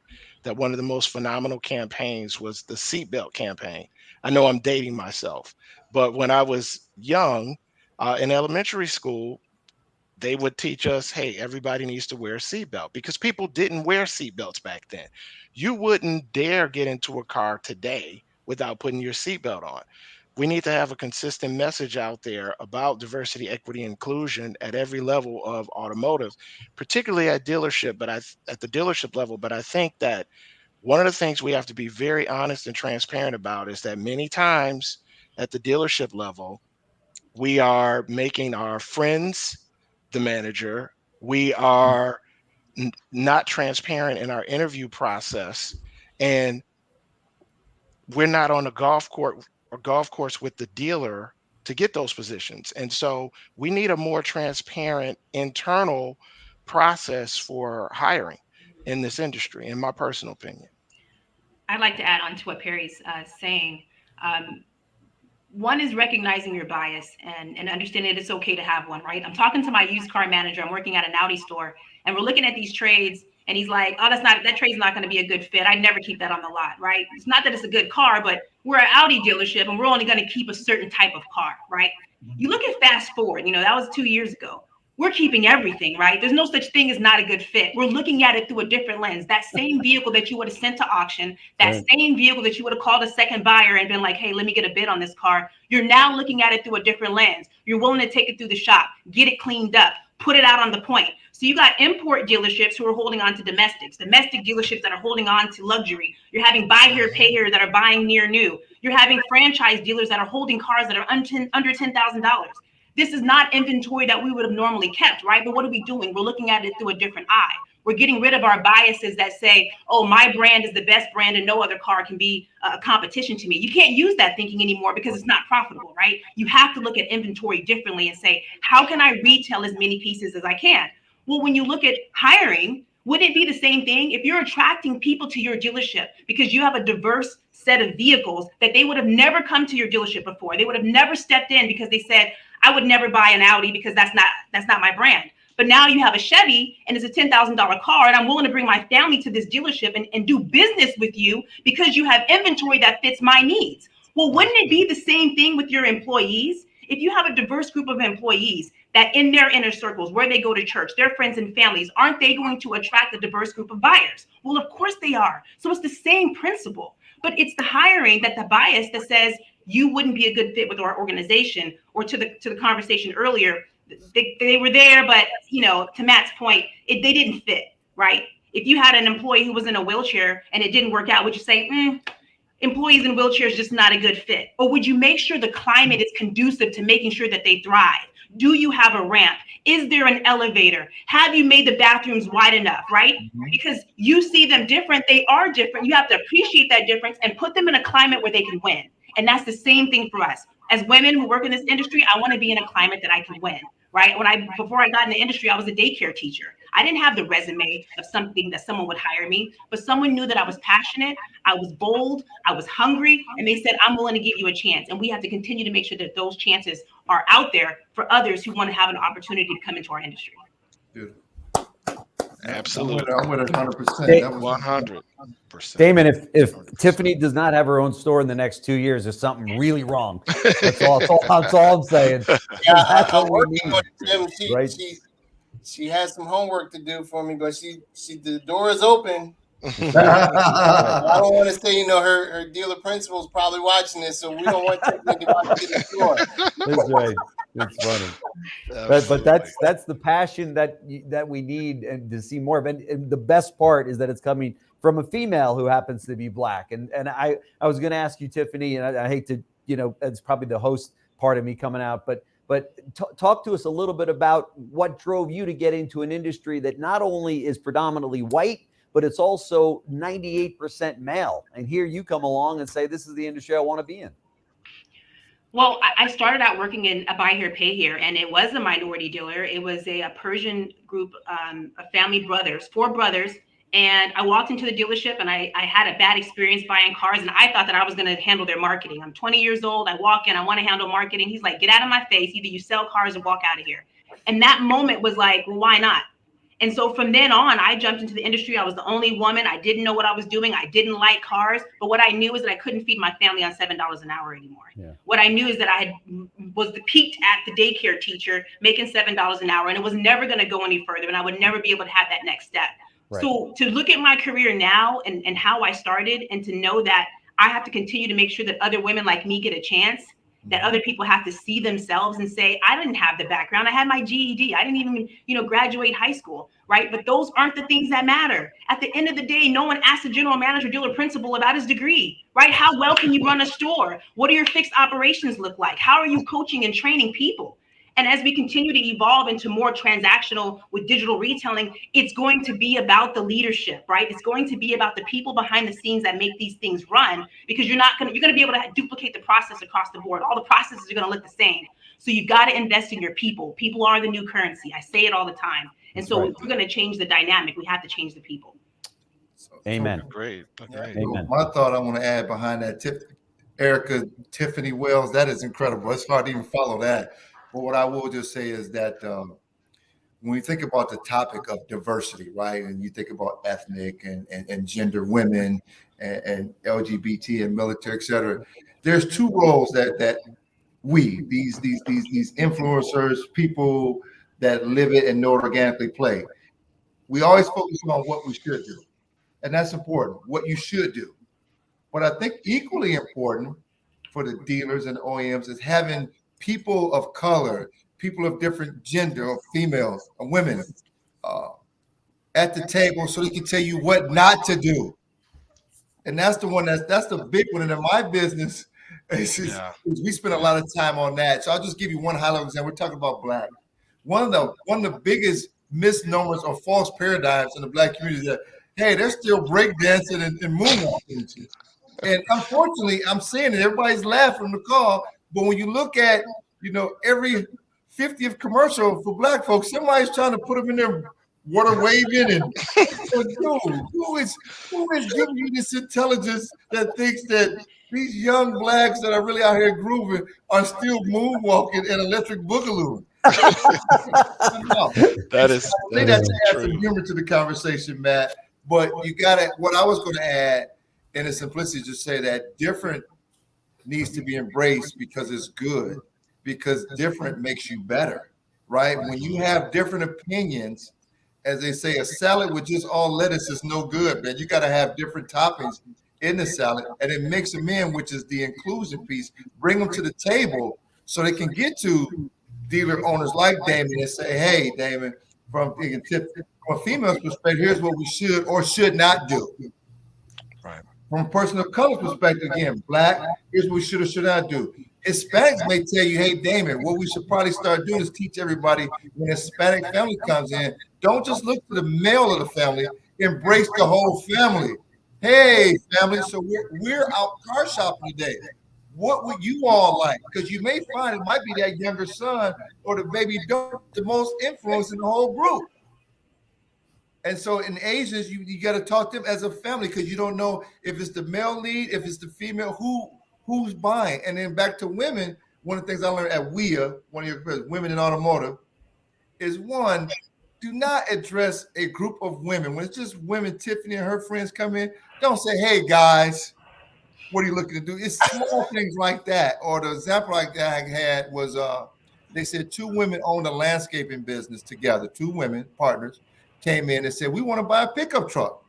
that one of the most phenomenal campaigns was the seatbelt campaign. I know I'm dating myself, but when I was young in elementary school, they would teach us, hey, everybody needs to wear a seatbelt because people didn't wear seatbelts back then. You wouldn't dare get into a car today without putting your seatbelt on. We need to have a consistent message out there about diversity, equity, inclusion at every level of automotive, particularly at dealership, at the dealership level. But I think that one of the things we have to be very honest and transparent about is that many times at the dealership level, we are making our friends the manager. We are not transparent in our interview process, and we're not on a golf course with the dealer to get those positions. And so we need a more transparent internal process for hiring in this industry, in my personal opinion. I'd like to add on to what Perry's saying. Um, One is recognizing your bias and understanding that it's okay to have one, right? I'm talking to my used car manager. I'm working at an Audi store and we're looking at these trades and he's like, oh, that trade's not going to be a good fit. I'd never keep that on the lot, right? It's not that it's a good car, but we're an Audi dealership and we're only going to keep a certain type of car, right? You look at fast forward, that was 2 years ago. We're keeping everything, right? There's no such thing as not a good fit. We're looking at it through a different lens. That same vehicle that you would have sent to auction, that same vehicle that you would have called a second buyer and been like, hey, let me get a bid on this car. You're now looking at it through a different lens. You're willing to take it through the shop, get it cleaned up, put it out on the point. So you got import dealerships who are holding on to domestic dealerships that are holding on to luxury. You're having buy here, pay here that are buying near new. You're having franchise dealers that are holding cars that are under $10,000. This is not inventory that we would have normally kept, right? But what are we doing? We're looking at it through a different eye. We're getting rid of our biases that say, oh, my brand is the best brand and no other car can be a competition to me. You can't use that thinking anymore because it's not profitable, right? You have to look at inventory differently and say, how can I retail as many pieces as I can? Well, when you look at hiring, wouldn't it be the same thing? If you're attracting people to your dealership because you have a diverse set of vehicles that they would have never come to your dealership before. They would have never stepped in because they said, I would never buy an Audi because that's not my brand. But now you have a Chevy and it's a $10,000 car and I'm willing to bring my family to this dealership and do business with you because you have inventory that fits my needs. Well, wouldn't it be the same thing with your employees? If you have a diverse group of employees that in their inner circles, where they go to church, their friends and families, aren't they going to attract a diverse group of buyers? Well, of course they are. So it's the same principle, but it's the hiring that the bias that says you wouldn't be a good fit with our organization, or to the conversation earlier, they were there, but to Matt's point, they didn't fit, right? If you had an employee who was in a wheelchair and it didn't work out, would you say, employees in wheelchairs just not a good fit? Or would you make sure the climate is conducive to making sure that they thrive? Do you have a ramp? Is there an elevator? Have you made the bathrooms wide enough, right? Because you see them different. They are different. You have to appreciate that difference and put them in a climate where they can win. And that's the same thing for us. As women who work in this industry, I want to be in a climate that I can win, right? Before I got in the industry, I was a daycare teacher. I didn't have the resume of something that someone would hire me, but someone knew that I was passionate, I was bold, I was hungry, and they said, I'm willing to give you a chance. And we have to continue to make sure that those chances are out there for others who want to have an opportunity to come into our industry. Beautiful. Absolutely. I'm with it 100%. Hey, That was 100%. Damon, if Tiffany does not have her own store in the next 2 years, there's something really wrong. That's all I'm saying. Yeah, That's I'm what we working need, on it, Jim. right? She has some homework to do for me, but the door is open. Right. I don't want to say, her dealer principal is probably watching this, so we don't want Tiffany to walk to the door. That's right. It's funny. But that's the passion that we need and to see more of. And the best part is that it's coming from a female who happens to be Black. And I was going to ask you, Tiffany, and I hate to, it's probably the host part of me coming out, but talk to us a little bit about what drove you to get into an industry that not only is predominantly white, but it's also 98% male. And here you come along and say, this is the industry I want to be in. Well, I started out working in a buy here, pay here, and it was a minority dealer. It was a Persian group, of family brothers, 4 brothers. And I walked into the dealership and I had a bad experience buying cars. And I thought that I was going to handle their marketing. I'm 20 years old. I walk in, I want to handle marketing. He's like, get out of my face. Either you sell cars or walk out of here. And that moment was like, well, why not? And so from then on, I jumped into the industry. I was the only woman. I didn't know what I was doing. I didn't like cars. But what I knew is that I couldn't feed my family on $7 an hour anymore. Yeah. What I knew is that I was peaked at the daycare teacher making $7 an hour, and it was never going to go any further. And I would never be able to have that next step. Right. So to look at my career now and how I started, and to know that I have to continue to make sure that other women like me get a chance, that other people have to see themselves and say, I didn't have the background. I had my GED. I didn't even, graduate high school, right? But those aren't the things that matter. At the end of the day, no one asks a general manager, dealer principal about his degree, right? How well can you run a store? What do your fixed operations look like? How are you coaching and training people? And as we continue to evolve into more transactional with digital retailing, it's going to be about the leadership, right? It's going to be about the people behind the scenes that make these things run, because you're going to be able to duplicate the process across the board. All the processes are going to look the same. So you've got to invest in your people. People are the new currency. I say it all the time. And so if we're going to change the dynamic, we have to change the people. Amen. Great. Amen. My thought I want to add behind that, Erica Tiffany Wells, that is incredible. It's hard to even follow that. But what I will just say is that when we think about the topic of diversity, right, and you think about ethnic and gender, women and LGBT and military, et cetera, there's 2 roles that we, these influencers, people that live it and know it organically play. We always focus on what we should do, and that's important, what you should do. But I think equally important for the dealers and OEMs is having people of color, people of different gender, or females, or women, at the table, so they can tell you what not to do. And that's the one that's the big one. And in my business, we spend a lot of time on that. So I'll just give you one high level example. We're talking about Black. One of the biggest misnomers or false paradigms in the Black community is that, hey, they're still breakdancing and moonwalking. And unfortunately, I'm saying it, everybody's laughing on the call. But when you look at, every 50th commercial for Black folks, somebody's trying to put them in there water waving and who is giving you this intelligence that thinks that these young Blacks that are really out here grooving are still moonwalking and electric boogaloo? That is to add some humor to the conversation, Matt. But you got it. What I was going to add in the simplicity, just say that different needs to be embraced because it's good, because different makes you better, right? When you have different opinions, as they say, a salad with just all lettuce is no good, man. You got to have different toppings in the salad, and it makes them in, which is the inclusion piece. Bring them to the table so they can get to dealer owners like Damon and say, hey, Damon, from a female's perspective, here's what we should or should not do. Right. From a person of color perspective, again, Black, here's what we should or should not do. Hispanics may tell you, hey, Damon, what we should probably start doing is teach everybody when a Hispanic family comes in, don't just look to the male of the family, embrace the whole family. Hey, family, so we're out car shopping today. What would you all like? Because you may find it might be that younger son or the baby daughter, the most influence in the whole group. And so in Asians, you got to talk to them as a family, because you don't know if it's the male lead, if it's the female, who's buying. And then back to women, one of the things I learned at WIA, one of your women in automotive, is one, do not address a group of women. When it's just women, Tiffany and her friends come in, don't say, hey, guys, what are you looking to do? It's small things like that. Or the example like that I had was they said two women owned a landscaping business together. Two women, partners, came in and said, we want to buy a pickup truck.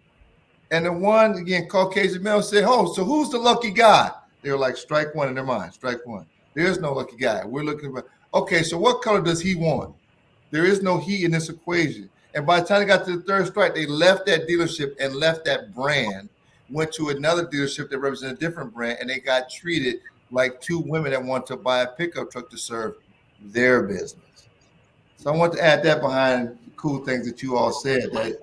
And the one, again, Caucasian male said, oh, so who's the lucky guy? They were like, strike one in their mind, strike one. There's no lucky guy. We're looking for, okay, so what color does he want? There is no he in this equation. And by the time they got to the third strike, they left that dealership and left that brand, went to another dealership that represented a different brand, and they got treated like two women that want to buy a pickup truck to serve their business. So I want to add that behind the cool things that you all said, that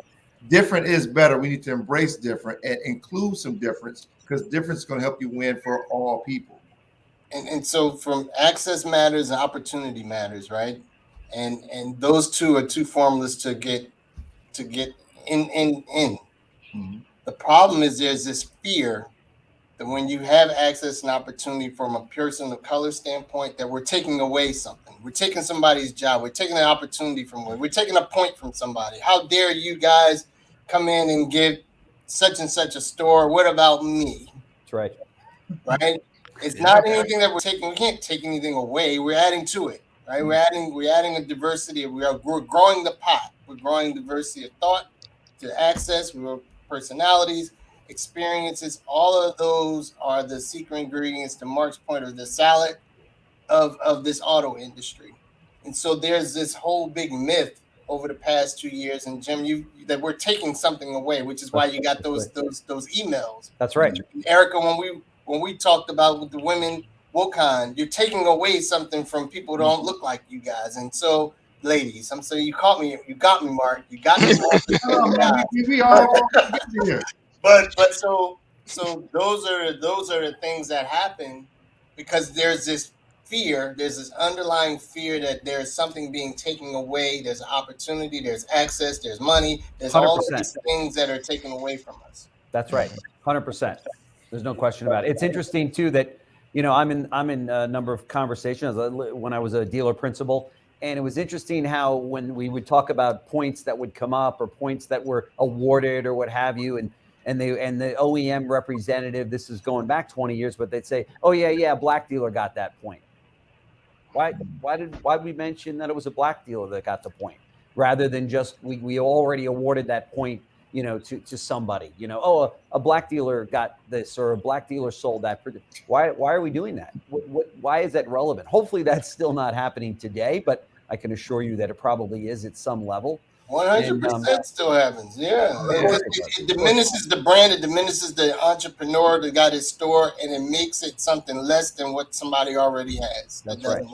different is better. We need to embrace different and include some difference, because difference is going to help you win for all people. And so from access matters and opportunity matters, right? And those two are two formulas to get in. Mm-hmm. The problem is there's this fear that when you have access and opportunity from a person of color standpoint, that we're taking away something. We're taking somebody's job. We're taking an opportunity from one. We're taking a point from somebody. How dare you guys come in and give such and such a store? What about me? That's right. Right? It's not anything that we're taking. We can't take anything away. We're adding to it. Right? We're adding a diversity. We're growing the pot. We're growing diversity of thought, to access, personalities, experiences. All of those are the secret ingredients, to Mark's point, of the salad of this auto industry. And so there's this whole big myth over the past 2 years, and Jim, that we're taking something away, which is why you got those emails. That's right. And Erica, when we talked about with the women WOCON, you're taking away something from people who don't look like you guys. And so, ladies, I'm saying you got me, Mark. You got me. We all here. But so those are the things that happen because there's this fear, there's this underlying fear that there's something being taken away, there's opportunity, there's access, there's money, there's 100%. All these things that are taken away from us. That's right, 100%. There's no question about it. It's interesting too that, you know, I'm in a number of conversations when I was a dealer principal, and it was interesting how when we would talk about points that would come up or points that were awarded or what have you, and the OEM representative, this is going back 20 years, but they'd say, oh yeah, black dealer got that point. Why did we mention that it was a black dealer that got the point, rather than just we already awarded that point, you know, to somebody, you know, oh, a black dealer got this or a black dealer sold that. Why are we doing that? Why is that relevant? Hopefully that's still not happening today, but I can assure you that it probably is at some level. 100% still happens. Yeah. It diminishes the brand. It diminishes the entrepreneur that got his store, and it makes it something less than what somebody already has. That's right.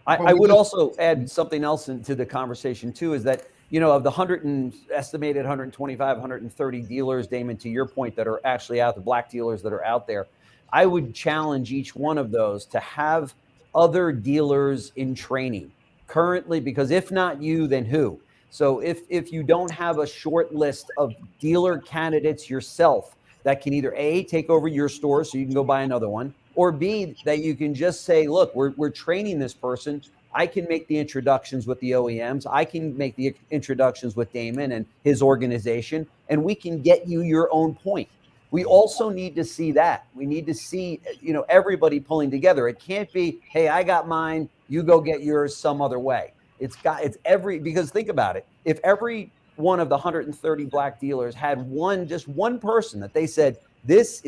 I would also add something else into the conversation too, is that, you know, of the estimated 125, 130 dealers, Damon, to your point, that are actually out, the black dealers that are out there, I would challenge each one of those to have other dealers in training currently, because if not you, then who? So if you don't have a short list of dealer candidates yourself that can either A, take over your store so you can go buy another one, or B, that you can just say, look, we're training this person. I can make the introductions with the OEMs. I can make the introductions with Damon and his organization, and we can get you your own point. We also need to see that. We need to see, you know, everybody pulling together. It can't be, hey, I got mine, you go get yours some other way. Because think about it. If every one of the 130 black dealers had just one person that they said, this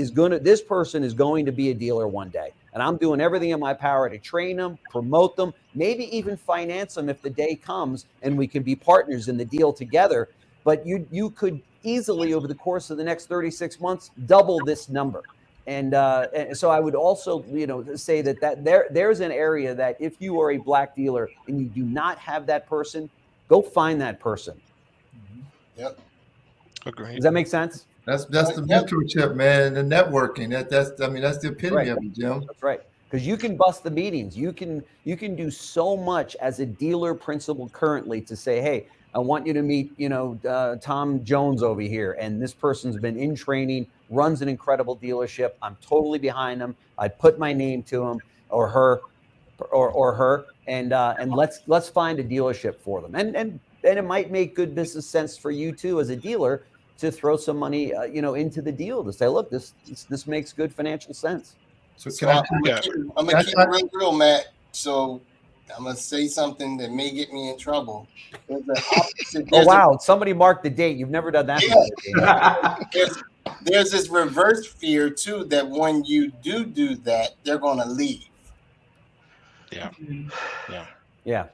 person is going to be a dealer one day, and I'm doing everything in my power to train them, promote them, maybe even finance them if the day comes and we can be partners in the deal together. But you could easily, over the course of the next 36 months, double this number. And so I would also, you know, say that there's an area that if you are a black dealer and you do not have that person, go find that person. Yep. Agreed. Does that make sense? That's the mentorship, man, the networking. That's the epitome of it, Jim. That's right. Because you can bust the meetings. You can do so much as a dealer principal currently to say, hey, I want you to meet, you know, Tom Jones over here, and this person's been in training, runs an incredible dealership. I'm totally behind him. I put my name to him or her, and let's find a dealership for them. And and it might make good business sense for you too as a dealer to throw some money, into the deal to say, look, this makes good financial sense. So So can I'm gonna keep it real, Matt. So I'm gonna say something that may get me in trouble. There's an opposite. Oh wow! Somebody marked the date. You've never done that before. There's this reverse fear too that when you do that, they're gonna leave. Yeah.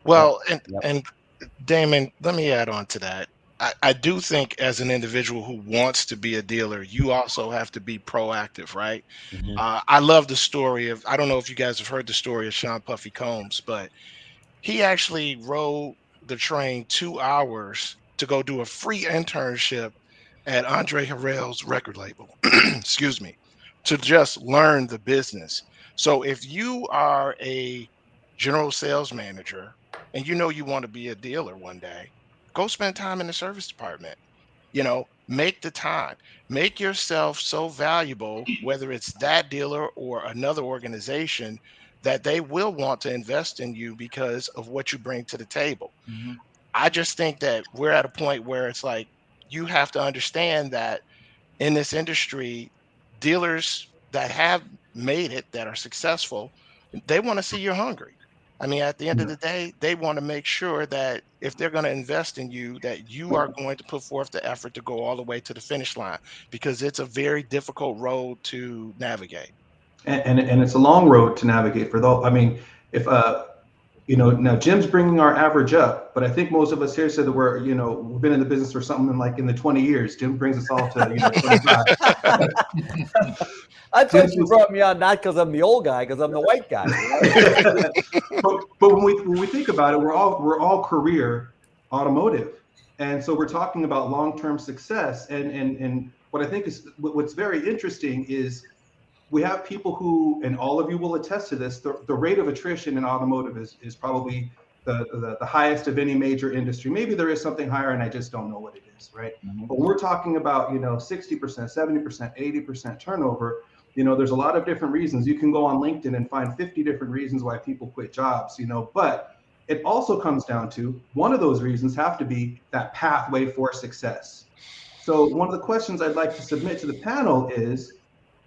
Well, and Damon, let me add on to that. I do think as an individual who wants to be a dealer, you also have to be proactive, right? Mhm. I love the story of, I don't know if you guys have heard the story of Sean Puffy Combs, but he actually rode the train 2 hours to go do a free internship at Andre Harrell's record label, excuse me, to just learn the business. So if you are a general sales manager and you know you want to be a dealer one day, go spend time in the service department. Make the time, make yourself so valuable, whether it's that dealer or another organization, that they will want to invest in you because of what you bring to the table. Mhm. I just think that we're at a point where it's like you have to understand that in this industry, dealers that have made it, that are successful, they want to see you're hungry. I mean, at the end of the day, they want to make sure that if they're going to invest in you, that you are going to put forth the effort to go all the way to the finish line, because it's a very difficult road to navigate. And it's a long road to navigate for those. I mean, if now Jim's bringing our average up, but I think most of us here said that we've been in the business for something like in the 20 years. Jim brings us all to 25. I thought you brought me on not because I'm the old guy, because I'm the white guy. but when we think about it, we're all career automotive, and so we're talking about long-term success. And what I think is what's very interesting is we have people who, and all of you will attest to this, the rate of attrition in automotive is probably the highest of any major industry. Maybe there is something higher and I just don't know what it is, right? Mhm. But we're talking about 60%, 70%, 80% turnover. There's a lot of different reasons. You can go on LinkedIn and find 50 different reasons why people quit jobs, but it also comes down to one of those reasons have to be that pathway for success. So one of the questions I'd like to submit to the panel is,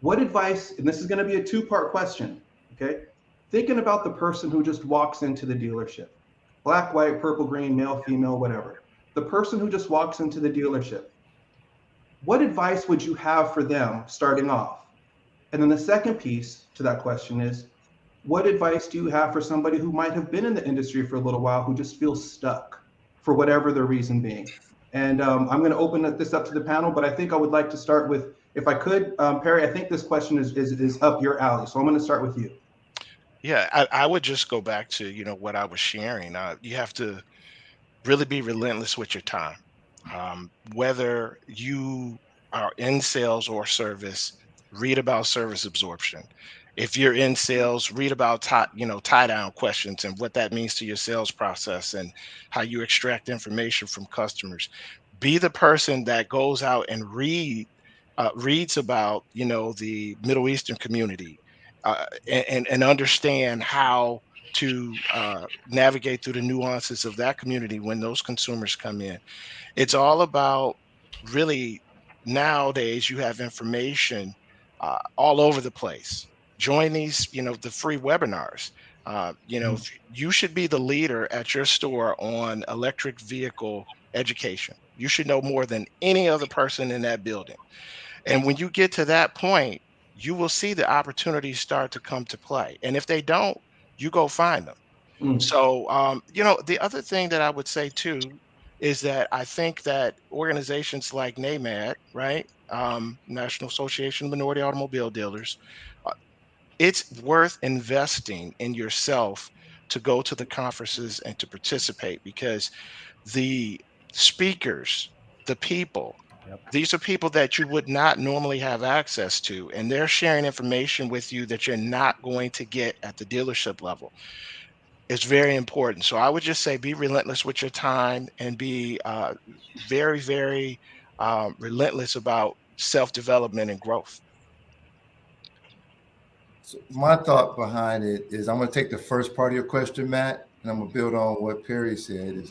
what advice, and this is going to be a two-part question, okay? Thinking about the person who just walks into the dealership, black, white, purple, green, male, female, whatever. The person who just walks into the dealership, what advice would you have for them starting off? And then the second piece to that question is, what advice do you have for somebody who might have been in the industry for a little while, who just feels stuck for whatever their reason being? And I'm going to open this up to the panel, but I think I would like to start with, if I could, Perry, I think this question is up your alley. So I'm going to start with you. Yeah, I would just go back to, what I was sharing. You have to really be relentless with your time. Whether you are in sales or service, read about service absorption. If you're in sales, read about tie down questions and what that means to your sales process and how you extract information from customers. Be the person that goes out and reads about the Middle Eastern community, and understand how to navigate through the nuances of that community when those consumers come in. It's all about, really, nowadays you have information all over the place. Join these, the free webinars. You should be the leader at your store on electric vehicle education. You should know more than any other person in that building. And when you get to that point, you will see the opportunities start to come to play. And if they don't, you go find them. Mm. So, the other thing that I would say too is that I think that organizations like NAMAD, right, National Association of Minority Automobile Dealers, uh, it's worth investing in yourself to go to the conferences and to participate, because the speakers, the people, Yep. these are people that you would not normally have access to, and they're sharing information with you that you're not going to get at the dealership level. It's very important. So I would just say be relentless with your time and be very, very relentless about self-development and growth. So my thought behind it is, I'm going to take the first part of your question, Matt, and I'm gonna build on what Perry said.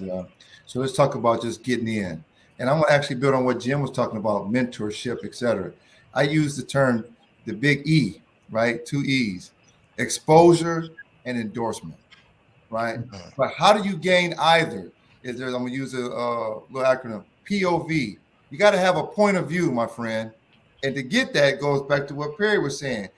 So let's talk about just getting in, and I'm gonna actually build on what Jim was talking about, mentorship, etc. I use the term the big E, right? 2 E's: exposure and endorsement, right? But how do you gain either? I'm gonna use a little acronym, POV. You got to have a point of view, my friend, and to get that goes back to what Perry was saying.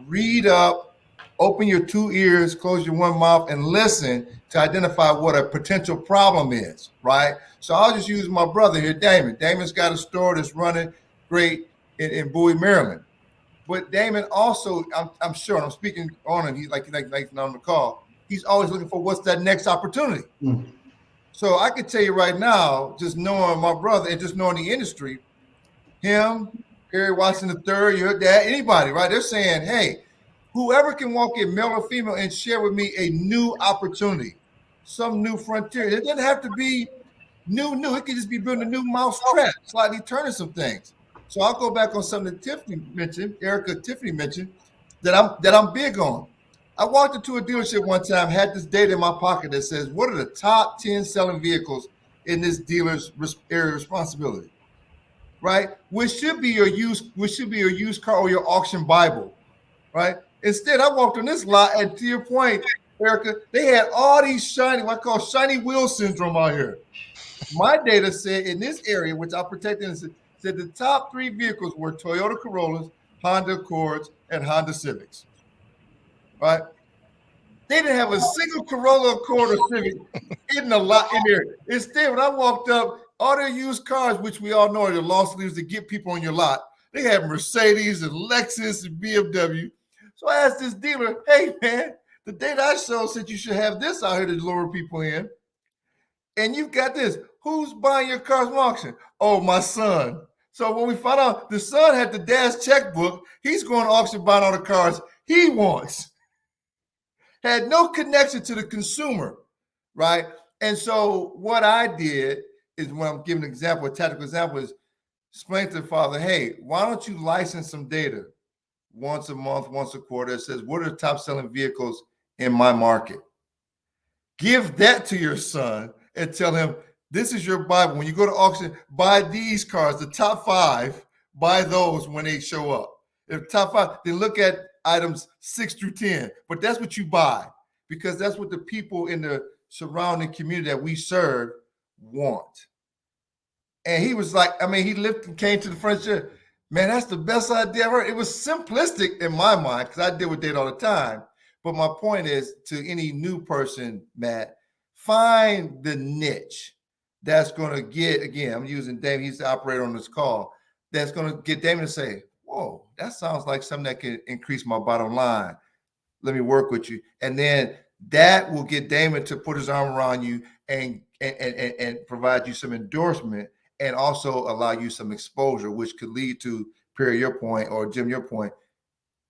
Read up, open your 2 ears, close your 1 mouth, and listen to identify what a potential problem is, right? So I'll just use my brother here, Damon. Damon's got a store that's running great in Bowie, Maryland. But Damon also, I'm sure, and I'm speaking on him, he's like on the call, he's always looking for what's that next opportunity. So I can tell you right now, just knowing my brother and just knowing the industry, him, Perry Watson III, your dad, anybody, right? They're saying, hey, whoever can walk in, male or female, and share with me a new opportunity, some new frontier. It doesn't have to be new. It could just be building a new mousetrap, slightly turning some things. So I'll go back on something that Tiffany mentioned, Tiffany mentioned, that I'm big on. I walked into a dealership one time, had this data in my pocket that says, what are the top 10 selling vehicles in this dealer's area of responsibility? Right? Which should be your used car or your auction Bible, right? Instead, I walked on this lot, and to your point, Erica, they had all these shiny, what I call shiny wheel syndrome out here. My data said in this area, which I protected, said the top 3 vehicles were Toyota Corollas, Honda Accords, and Honda Civics. Right? They didn't have a single Corolla, Accord, or Civic in the lot in there. Instead, when I walked up, all their used cars, which we all know are the lost leaders to get people on your lot, they had Mercedes and Lexus and BMW. So I asked this dealer, hey, man, the data I showed said you should have this out here to lure people in. And you've got this. Who's buying your cars from auction? Oh, my son. So when we found out the son had the dad's checkbook, he's going to auction buying all the cars he wants. Had no connection to the consumer, right? And so what I did is, when I'm giving an example, a tactical example, is explain to the father, hey, why don't you license some data once a month, once a quarter that says, what are the top selling vehicles in my market? Give that to your son and tell him, this is your Bible. When you go to auction, buy these cars, the top 5, buy those when they show up. If top 5, then look at items 6 through 10. But that's what you buy, because that's what the people in the surrounding community that we serve want. And he was like, he lifted, came to the front chair. Man, that's the best idea ever. It was simplistic in my mind, because I deal with data all the time. But my point is, to any new person, Matt, find the niche that's going to get, again, I'm using Damon, he's the operator on this call, that's going to get Damon to say, whoa, that sounds like something that can increase my bottom line. Let me work with you. And then that will get Damon to put his arm around you and provide you some endorsement, and also allow you some exposure, which could lead to, Perry, your point, or Jim, your point,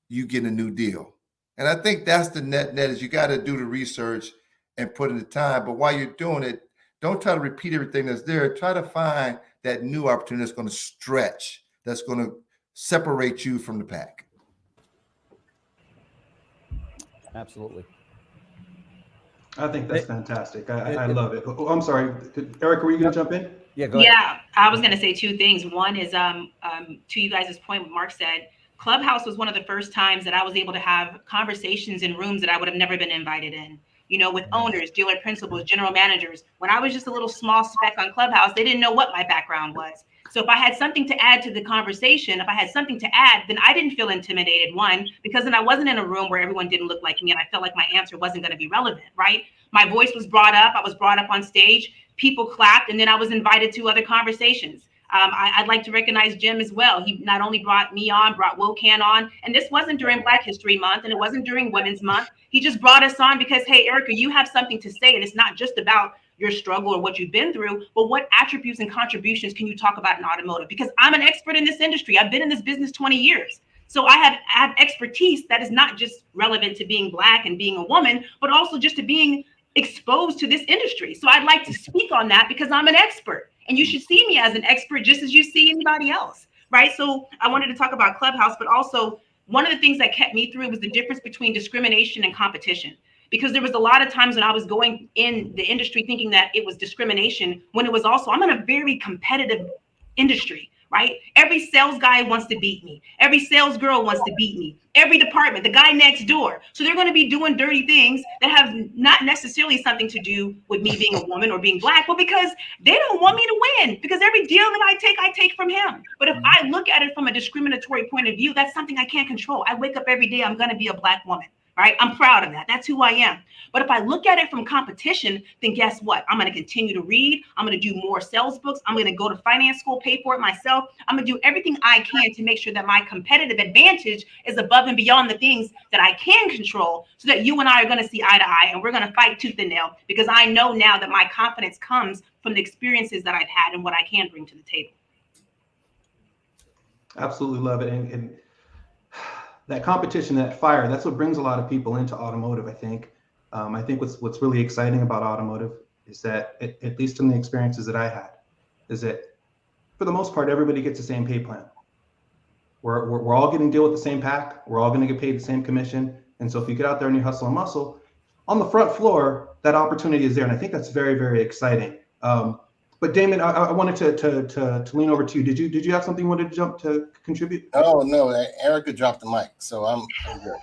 you get a new deal. And I think that's the net is you got to do the research and put in the time. But while you're doing it, don't try to repeat everything that's there. Try to find that new opportunity that's going to stretch, that's going to separate you from the pack. Absolutely. I think that's fantastic. I love it. Oh, I'm sorry, Erica, were you going to jump in? Yeah, go ahead. Yeah, I was going to say 2 things. One is to you guys' point, what Mark said, Clubhouse was one of the first times that I was able to have conversations in rooms that I would have never been invited in, with owners, dealer principals, general managers. When I was just a little small speck on Clubhouse, they didn't know what my background was. So if I had something to add to the conversation, if I had something to add, then I didn't feel intimidated, one, because then I wasn't in a room where everyone didn't look like me, and I felt like my answer wasn't going to be relevant, right? My voice was brought up. I was brought up on stage. People clapped, and then I was invited to other conversations. I'd like to recognize Jim as well. He not only brought me on, brought WOCAN on, and this wasn't during Black History Month, and it wasn't during Women's Month. He just brought us on because, hey, Erica, you have something to say, and it's not just about your struggle or what you've been through, but what attributes and contributions can you talk about in automotive? Because I'm an expert in this industry. I've been in this business 20 years. So I have expertise that is not just relevant to being Black and being a woman, but also just to being exposed to this industry. So I'd like to speak on that because I'm an expert, and you should see me as an expert just as you see anybody else, right? So I wanted to talk about Clubhouse, but also one of the things that kept me through was the difference between discrimination and competition. because there was a lot of times when I was going in the industry thinking that it was discrimination, when it was also, I'm in a very competitive industry, right? Every sales guy wants to beat me. Every sales girl wants to beat me. Every department, the guy next door. So they're going to be doing dirty things that have not necessarily something to do with me being a woman or being black, but because they don't want me to win, because every deal that I take from him. But if I look at it from a discriminatory point of view, that's something I can't control. I wake up every day, I'm going to be a black woman. Right? I'm proud of that. That's who I am. But if I look at it from competition, then guess what? I'm going to continue to read. I'm going to do more sales books. I'm going to go to finance school, pay for it myself. I'm going to do everything I can to make sure that my competitive advantage is above and beyond the things that I can control, so that you and I are going to see eye to eye, and we're going to fight tooth and nail, because I know now that my confidence comes from the experiences that I've had and what I can bring to the table. Absolutely love it. And that competition, that fire, that's what brings a lot of people into automotive, I think. I think what's really exciting about automotive is that, at least in the experiences that I had, is that for the most part, everybody gets the same pay plan. We're all getting deal with the same pack. We're all going to get paid the same commission. And so if you get out there and you hustle and muscle, on the front floor, that opportunity is there. And I think that's very, very exciting. But Damon, I wanted to lean over to you. Did you have something you wanted to jump to contribute? Oh no, Erica dropped the mic, so I'm good.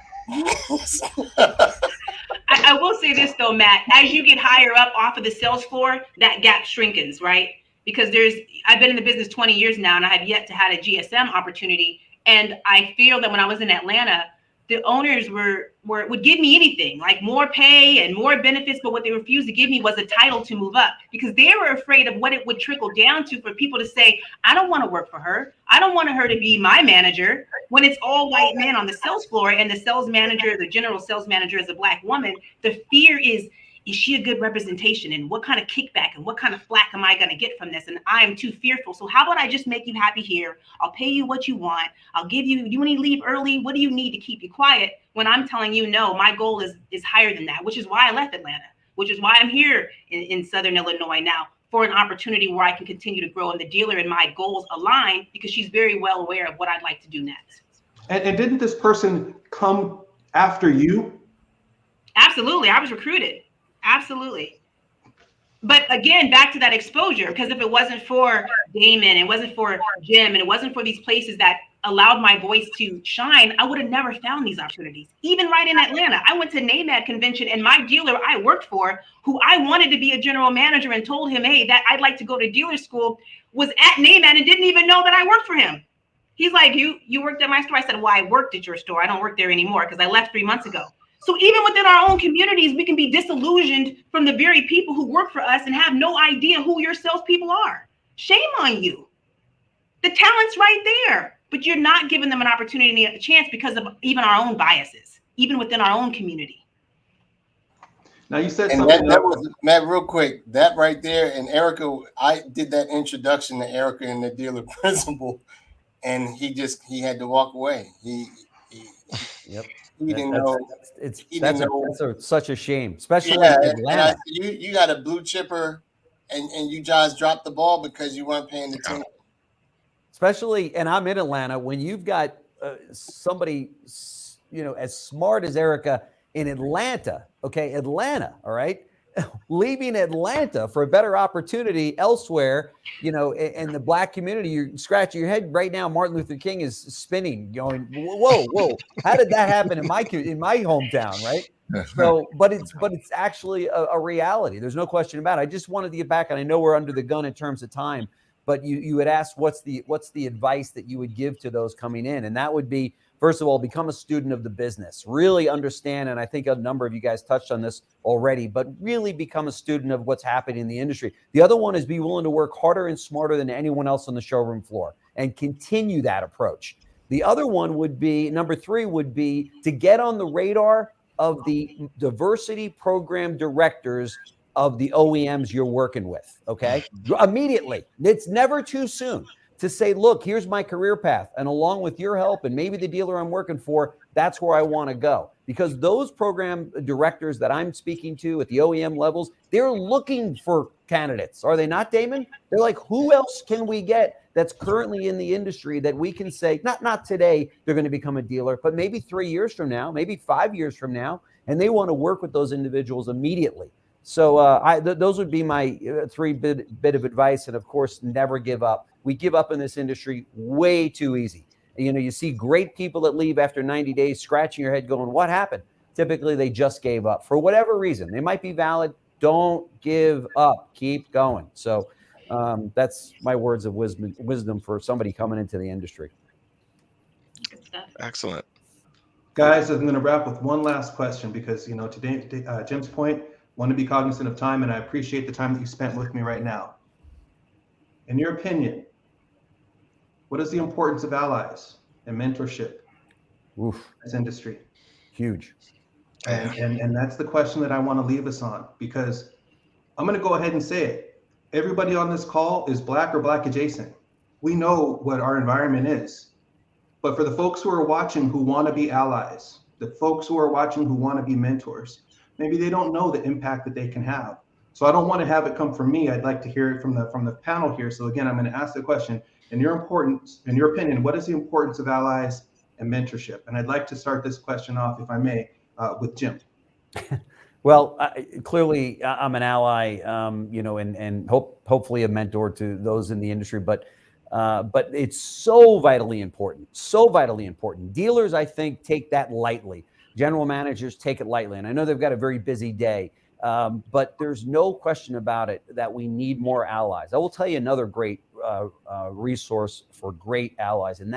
I will say this though, Matt, as you get higher up off of the sales floor, that gap shrinkens, right? Because I've been in the business 20 years now, and I have yet to had a GSM opportunity. And I feel that when I was in Atlanta, the owners would give me anything, like more pay and more benefits, but what they refused to give me was a title to move up, because they were afraid of what it would trickle down to for people to say, I don't want to work for her. I don't want her to be my manager. When it's all white men on the sales floor and the sales manager, the general sales manager is a black woman, the fear is she a good representation? And what kind of kickback and what kind of flack am I going to get from this? And I am too fearful. So how about I just make you happy here? I'll pay you what you want. I'll give you, you want to leave early? What do you need to keep you quiet? When I'm telling you, no, my goal is higher than that, which is why I left Atlanta, which is why I'm here in Southern Illinois now, for an opportunity where I can continue to grow, and the dealer and my goals align, because she's very well aware of what I'd like to do next. And didn't this person come after you? Absolutely. I was recruited. Absolutely. But again, back to that exposure, because if it wasn't for Damon, it wasn't for Jim, and it wasn't for these places that allowed my voice to shine, I would have never found these opportunities. Even right in Atlanta, I went to NAMAD convention, and my dealer I worked for, who I wanted to be a general manager and told him, hey, that I'd like to go to dealer school, was at NAMAD and didn't even know that I worked for him. He's like, you worked at my store? I said, well, I worked at your store. I don't work there anymore because I left 3 months ago. So even within our own communities, we can be disillusioned from the very people who work for us and have no idea who your salespeople are. Shame on you. The talent's right there, but you're not giving them an opportunity and a chance because of even our own biases, even within our own community. Now you said and something that was, Matt, real quick, that right there, and Erica, I did that introduction to Erica and the dealer principal, and he had to walk away. Yep. He didn't know. That's such a shame, especially in Atlanta. You got a blue chipper, and you guys dropped the ball because you weren't paying attention. Especially, and I'm in Atlanta, when you've got somebody, as smart as Erica in Atlanta, okay, Atlanta, all right, leaving Atlanta for a better opportunity elsewhere, in the black community, you're scratching your head right now. Martin Luther King is spinning, going, whoa, how did that happen in my hometown, right? So, but it's actually a reality. There's no question about it. I just wanted to get back, and I know we're under the gun in terms of time, but you had asked what's the advice that you would give to those coming in, and that would be, first of all, become a student of the business. Really understand, and I think a number of you guys touched on this already, but really become a student of what's happening in the industry. The other one is be willing to work harder and smarter than anyone else on the showroom floor and continue that approach. The other one would be, number 3 would be to get on the radar of the diversity program directors of the OEMs you're working with, okay? Immediately. It's never too soon to say, look, here's my career path, and along with your help and maybe the dealer I'm working for, that's where I want to go. Because those program directors that I'm speaking to at the OEM levels, they're looking for candidates. Are they not, Damon? They're like, who else can we get that's currently in the industry that we can say, not today, they're going to become a dealer, but maybe 3 years from now, maybe 5 years from now, and they want to work with those individuals immediately. So those would be my three bit of advice. And of course, never give up. We give up in this industry way too easy. You know, you see great people that leave after 90 days scratching your head going, what happened? Typically, they just gave up for whatever reason. They might be valid. Don't give up. Keep going. So that's my words of wisdom for somebody coming into the industry. Good stuff. Excellent. Guys, I'm going to wrap with one last question because, you know, today, Jim's point, want to be cognizant of time, and I appreciate the time that you spent with me right now. In your opinion, what is the importance of allies and mentorship in this industry? Huge. And that's the question that I want to leave us on, because I'm going to go ahead and say it. Everybody on this call is Black or Black adjacent. We know what our environment is. But for the folks who are watching who want to be allies, the folks who are watching who want to be mentors, maybe they don't know the impact that they can have. So I don't want to have it come from me. I'd like to hear it from the panel here. So again, I'm going to ask the question, in your opinion, what is the importance of allies and mentorship? And I'd like to start this question off, if I may, with Jim. Well, clearly I'm an ally, you know, and hopefully a mentor to those in the industry, but it's so vitally important, Dealers, I think, take that lightly. General managers take it lightly. And I know they've got a very busy day, but there's no question about it that we need more allies. I will tell you another great resource for great allies, and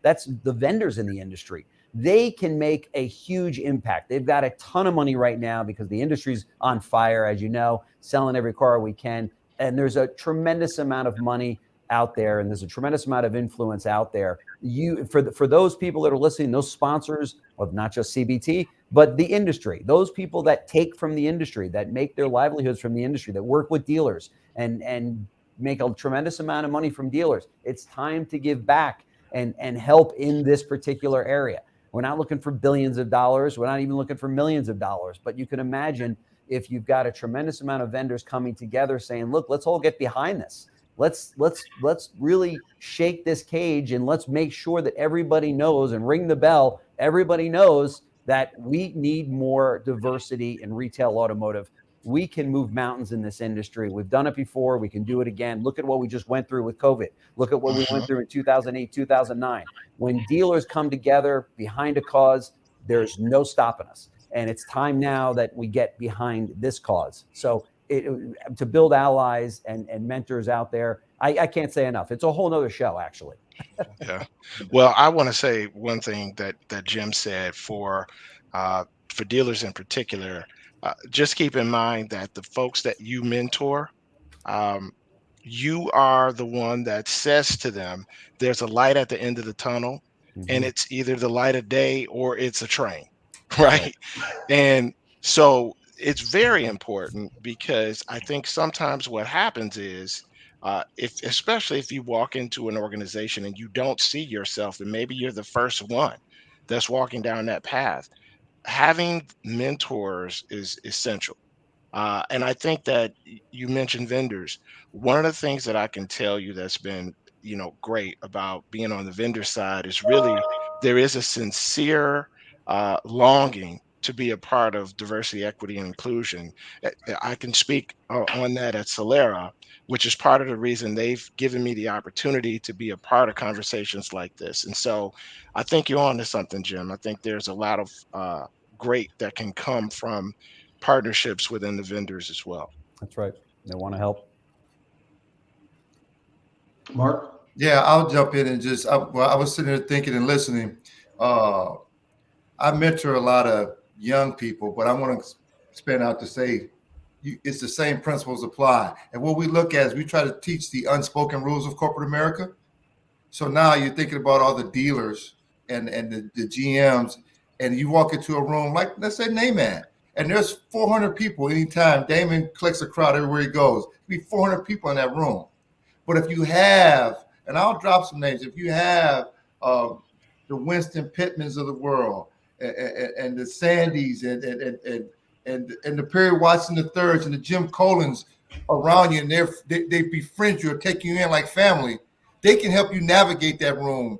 that's the vendors in the industry. They can make a huge impact. They've got a ton of money right now because the industry's on fire, as you know, selling every car we can. And there's a tremendous amount of money out there, and there's a tremendous amount of influence out there. For those people that are listening, those sponsors of not just CBT, but the industry, those people that take from the industry, that make their livelihoods from the industry, that work with dealers and make a tremendous amount of money from dealers. It's time to give back and help in this particular area. We're not looking for billions of dollars. We're not even looking for millions of dollars. But you can imagine if you've got a tremendous amount of vendors coming together saying, look, let's all get behind this. Let's really shake this cage, and let's make sure that everybody knows and ring the bell. Everybody knows that we need more diversity in retail automotive. We can move mountains in this industry. We've done it before. We can do it again. Look at what we just went through with COVID. Look at what we went through in 2008, 2009. When dealers come together behind a cause, there's no stopping us. And it's time now that we get behind this cause. So to build allies and mentors out there, I can't say enough. It's a whole nother show, actually. Yeah. Well, I want to say one thing that Jim said for dealers in particular. Just keep in mind that the folks that you mentor, you are the one that says to them, there's a light at the end of the tunnel, and it's either the light of day or it's a train, right? And so it's very important, because I think sometimes what happens is, especially if you walk into an organization and you don't see yourself, and maybe you're the first one that's walking down that path, having mentors is essential. And I think that you mentioned vendors. One of the things that I can tell you that's been, great about being on the vendor side is really there is a sincere longing to be a part of diversity, equity, and inclusion. I can speak on that at Solera, which is part of the reason they've given me the opportunity to be a part of conversations like this. And so I think you're on to something, Jim. I think there's a lot of great that can come from partnerships within the vendors as well. That's right. They want to help. Mark? Yeah, I'll jump in and I was sitting there thinking and listening. I mentor a lot of young people, but I want to spin out to say it's the same principles apply. And what we look at is we try to teach the unspoken rules of corporate America. So now you're thinking about all the dealers and the GMs, and you walk into a room like, let's say, Neyman, and there's 400 people anytime Damon collects a crowd everywhere he goes. There'll be 400 people in that room. But if you have, and I'll drop some names, if you have the Winston Pittmans of the world, and the Sandys and the Perry Watson IIIs and the Jim Collins around you, and they befriend you or take you in like family, they can help you navigate that room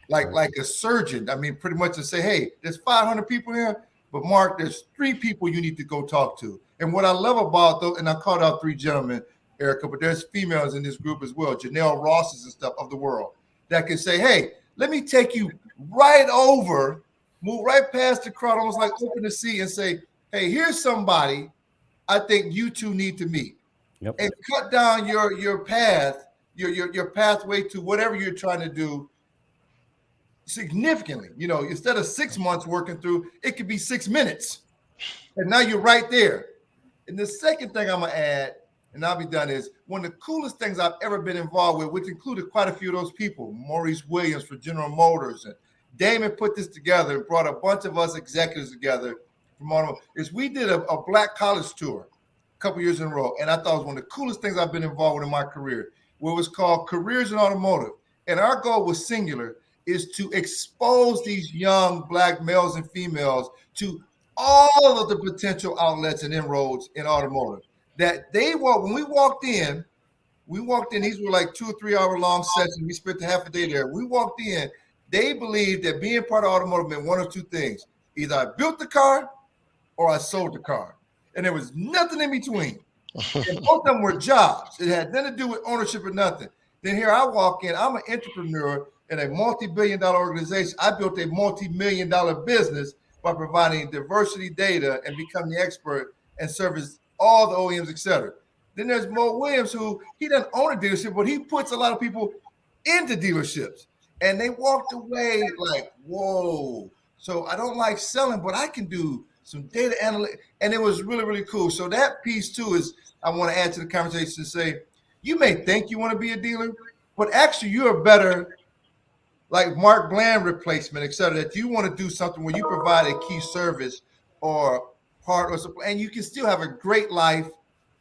like a surgeon. I mean, pretty much to say, hey, there's 500 people here, but Mark, there's 3 people you need to go talk to. And what I love about those, and I called out 3 gentlemen, Erica, but there's females in this group as well, Janelle Rosses and stuff of the world, that can say, hey, let me take you right over, move right past the crowd, almost like open the seat and say, hey, here's somebody I think you two need to meet. Yep. And cut down your path, your pathway to whatever you're trying to do significantly. You know, instead of 6 months working through, it could be 6 minutes. And now you're right there. And the second thing I'm gonna add, and I'll be done, is one of the coolest things I've ever been involved with, which included quite a few of those people, Maurice Williams for General Motors, and Damon put this together and brought a bunch of us executives together from automotive, is we did a black college tour a couple years in a row. And I thought it was one of the coolest things I've been involved with in my career, where it was called Careers in Automotive. And our goal was singular, is to expose these young black males and females to all of the potential outlets and inroads in automotive. That when we walked in, these were like 2 or 3 hour long sessions. We spent half a day there. We walked in, they believed that being part of automotive meant one of 2 things. Either I built the car or I sold the car. And there was nothing in between. And both of them were jobs. It had nothing to do with ownership or nothing. Then here I walk in, I'm an entrepreneur in a multi-billion-dollar organization. I built a multi-million-dollar business by providing diversity data and becoming the expert and service all the OEMs, et cetera. Then there's Mo Williams, who he doesn't own a dealership, but he puts a lot of people into dealerships. And they walked away like, whoa. So I don't like selling, but I can do some data analytics. And it was really, really cool. So that piece too is I want to add to the conversation to say, you may think you want to be a dealer, but actually you're a better, like Mark Bland replacement, et cetera, that you want to do something where you provide a key service or part or supply, and you can still have a great life,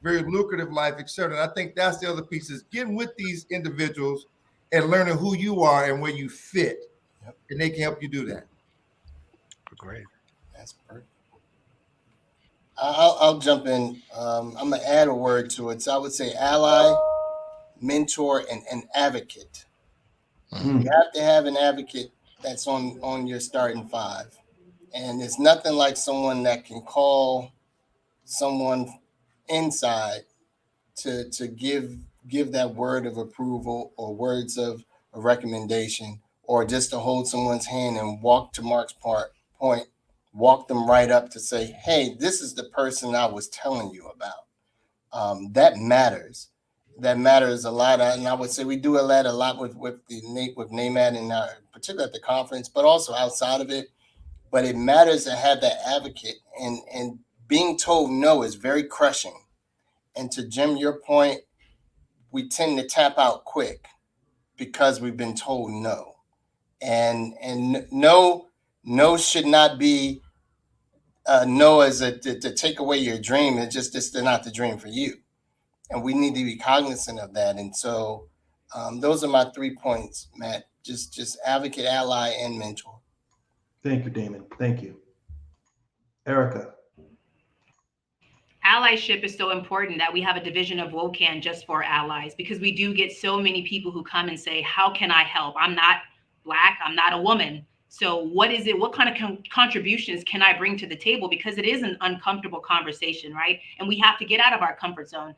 very lucrative life, et cetera. And I think that's the other piece, is getting with these individuals and learning who you are and where you fit. Yep. And they can help you do that. Great. That's perfect. I'll jump in. I'm going to add a word to it. So I would say ally, mentor, and advocate. You have to have an advocate that's on your starting 5. And it's nothing like someone that can call someone inside to give that word of approval or words of a recommendation, or just to hold someone's hand and walk, to Mark's point, walk them right up to say, hey, this is the person I was telling you about. That matters. That matters a lot. And I would say we do that a lot with NAMAD, and particularly at the conference, but also outside of it. But it matters to have that advocate, and being told no is very crushing. And to Jim, your point, we tend to tap out quick because we've been told no. And no should not be no as to take away your dream. It's just they're not the dream for you. And we need to be cognizant of that. And so those are my 3 points, Matt. Just advocate, ally, and mentor. Thank you, Damon. Thank you. Erica. Allyship is so important that we have a division of WOCAN just for allies, because we do get so many people who come and say, how can I help? I'm not Black, I'm not a woman. So what is it? What kind of contributions can I bring to the table? Because it is an uncomfortable conversation, right? And we have to get out of our comfort zone.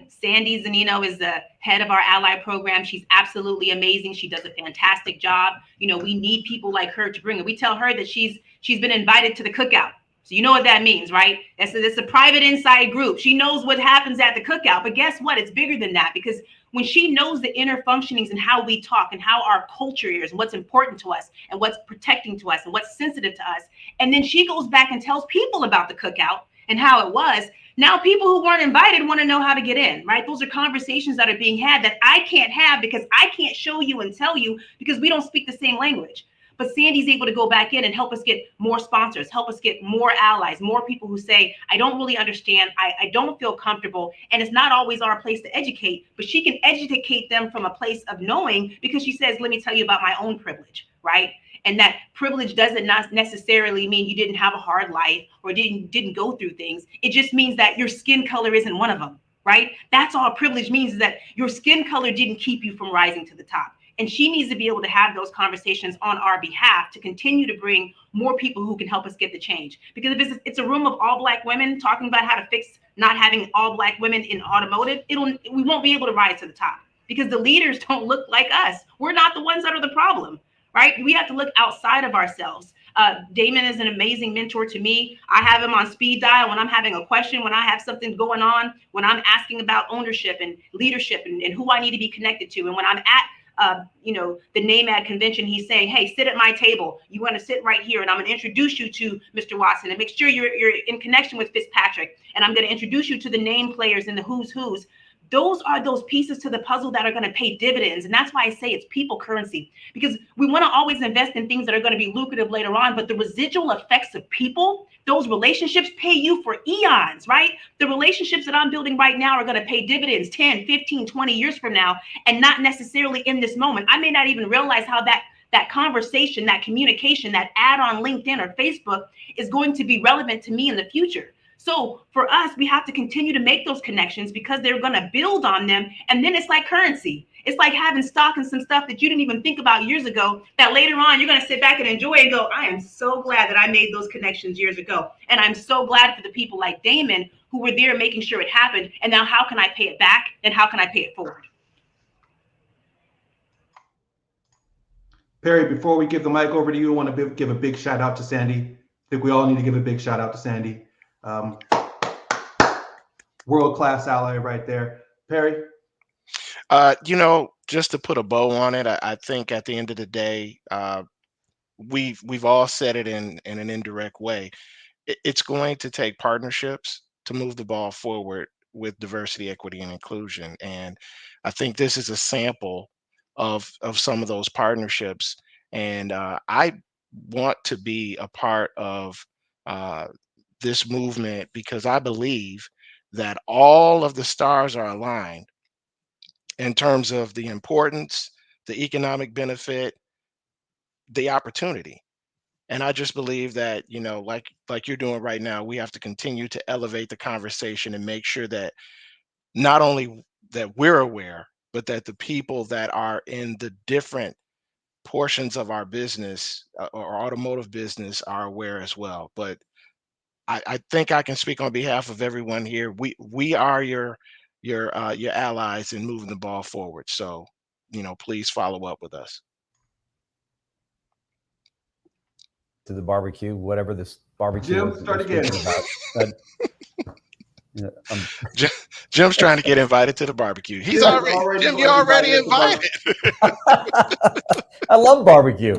Sandy Zanino is the head of our ally program. She's absolutely amazing. She does a fantastic job. You know, we need people like her to bring it. We tell her that she's been invited to the cookout. So you know what that means, right? It's a private inside group. She knows what happens at the cookout, but guess what? It's bigger than that, because when she knows the inner functionings and how we talk and how our culture is and what's important to us and what's protecting to us and what's sensitive to us, and then she goes back and tells people about the cookout and how it was, now people who weren't invited want to know how to get in, right? Those are conversations that are being had that I can't have because I can't show you and tell you because we don't speak the same language. But Sandy's able to go back in and help us get more sponsors, help us get more allies, more people who say, I don't really understand, I don't feel comfortable. And it's not always our place to educate, but she can educate them from a place of knowing, because she says, let me tell you about my own privilege, right? And that privilege doesn't not necessarily mean you didn't have a hard life or didn't go through things. It just means that your skin color isn't one of them, right? That's all privilege means, is that your skin color didn't keep you from rising to the top. And she needs to be able to have those conversations on our behalf to continue to bring more people who can help us get the change. Because if it's a room of all Black women talking about how to fix not having all Black women in automotive, we won't be able to rise to the top, because the leaders don't look like us. We're not the ones that are the problem, right? We have to look outside of ourselves. Damon is an amazing mentor to me. I have him on speed dial when I'm having a question, when I have something going on, when I'm asking about ownership and leadership and who I need to be connected to. And when I'm at the NAMAD convention, he's saying, hey, sit at my table. You want to sit right here, and I'm going to introduce you to Mr. Watson and make sure you're in connection with Fitzpatrick. And I'm going to introduce you to the name players and the who's who's. Those are those pieces to the puzzle that are going to pay dividends. And that's why I say it's people currency, because we want to always invest in things that are going to be lucrative later on. But the residual effects of people, those relationships pay you for eons, right? The relationships that I'm building right now are going to pay dividends 10, 15, 20 years from now, and not necessarily in this moment. I may not even realize how that conversation, that communication, that ad on LinkedIn or Facebook is going to be relevant to me in the future. So for us, we have to continue to make those connections, because they're going to build on them. And then it's like currency. It's like having stock in some stuff that you didn't even think about years ago, that later on you're going to sit back and enjoy and go, I am so glad that I made those connections years ago. And I'm so glad for the people like Damon who were there making sure it happened. And now how can I pay it back, and how can I pay it forward? Perry, before we give the mic over to you, I want to give a big shout out to Sandy. I think we all need to give a big shout out to Sandy. World-class ally right there. Perry? Just to put a bow on it, I think at the end of the day, we've all said it in an indirect way. It's going to take partnerships to move the ball forward with diversity, equity, and inclusion. And I think this is a sample of some of those partnerships. And I want to be a part of this movement, because I believe that all of the stars are aligned in terms of the importance, the economic benefit, the opportunity. And I just believe that, like you're doing right now, we have to continue to elevate the conversation and make sure that not only that we're aware, but that the people that are in the different portions of our business or automotive business are aware as well. But I think I can speak on behalf of everyone here. We are your allies in moving the ball forward. So, please follow up with us. To the barbecue, whatever this barbecue Jim, is that start you're again. speaking about. Jim's trying to get invited to the barbecue. He's Jim Jim, you're already invited. I love barbecue.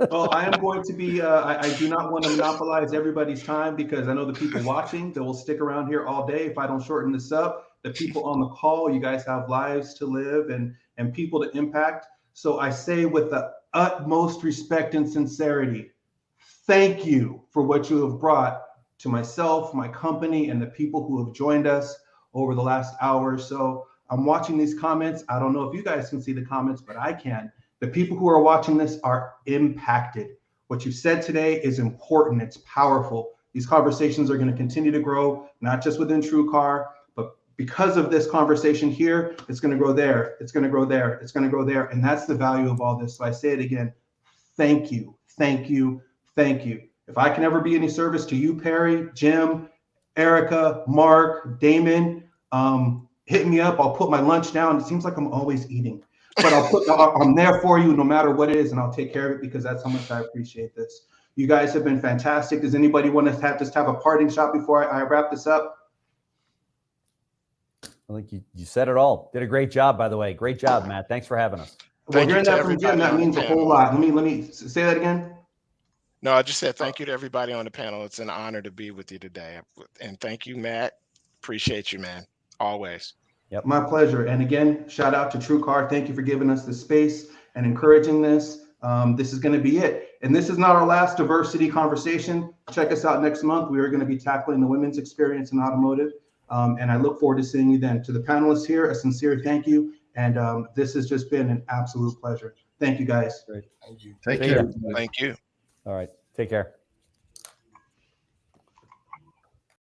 Well, I am going to be, I do not want to monopolize everybody's time, because I know the people watching that will stick around here all day if I don't shorten this up. The people on the call, you guys have lives to live and people to impact. So I say with the utmost respect and sincerity, thank you for what you have brought to myself, my company, and the people who have joined us over the last hour or so. I'm watching these comments. I don't know if you guys can see the comments, but I can. The people who are watching this are impacted. What you said today is important. It's powerful. These conversations are going to continue to grow, not just within TrueCar, but because of this conversation here, it's going to grow there. It's going to grow there. It's going to grow there. And that's the value of all this. So I say it again. Thank you. Thank you. Thank you. If I can ever be any service to you, Perry, Jim, Erica, Mark, Damon, hit me up. I'll put my lunch down. It seems like I'm always eating. But I'm there for you no matter what it is, and I'll take care of it, because that's how much I appreciate this. You guys have been fantastic. Does anybody want to just have a parting shot before I wrap this up? I think you said it all. Did a great job, by the way. Great job, Matt. Thanks for having us. Well, hearing that from Jim, that means a whole lot. Let me say that again. No, I just said thank you to everybody on the panel. It's an honor to be with you today. And thank you, Matt. Appreciate you, man. Always. Yep. My pleasure. And again, shout out to TrueCar. Thank you for giving us the space and encouraging this. This is going to be it. And this is not our last diversity conversation. Check us out next month. We are going to be tackling the women's experience in automotive. And I look forward to seeing you then. To the panelists here, a sincere thank you. And this has just been an absolute pleasure. Thank you, guys. Great. Thank you. Take care. Thank you. All right. Take care.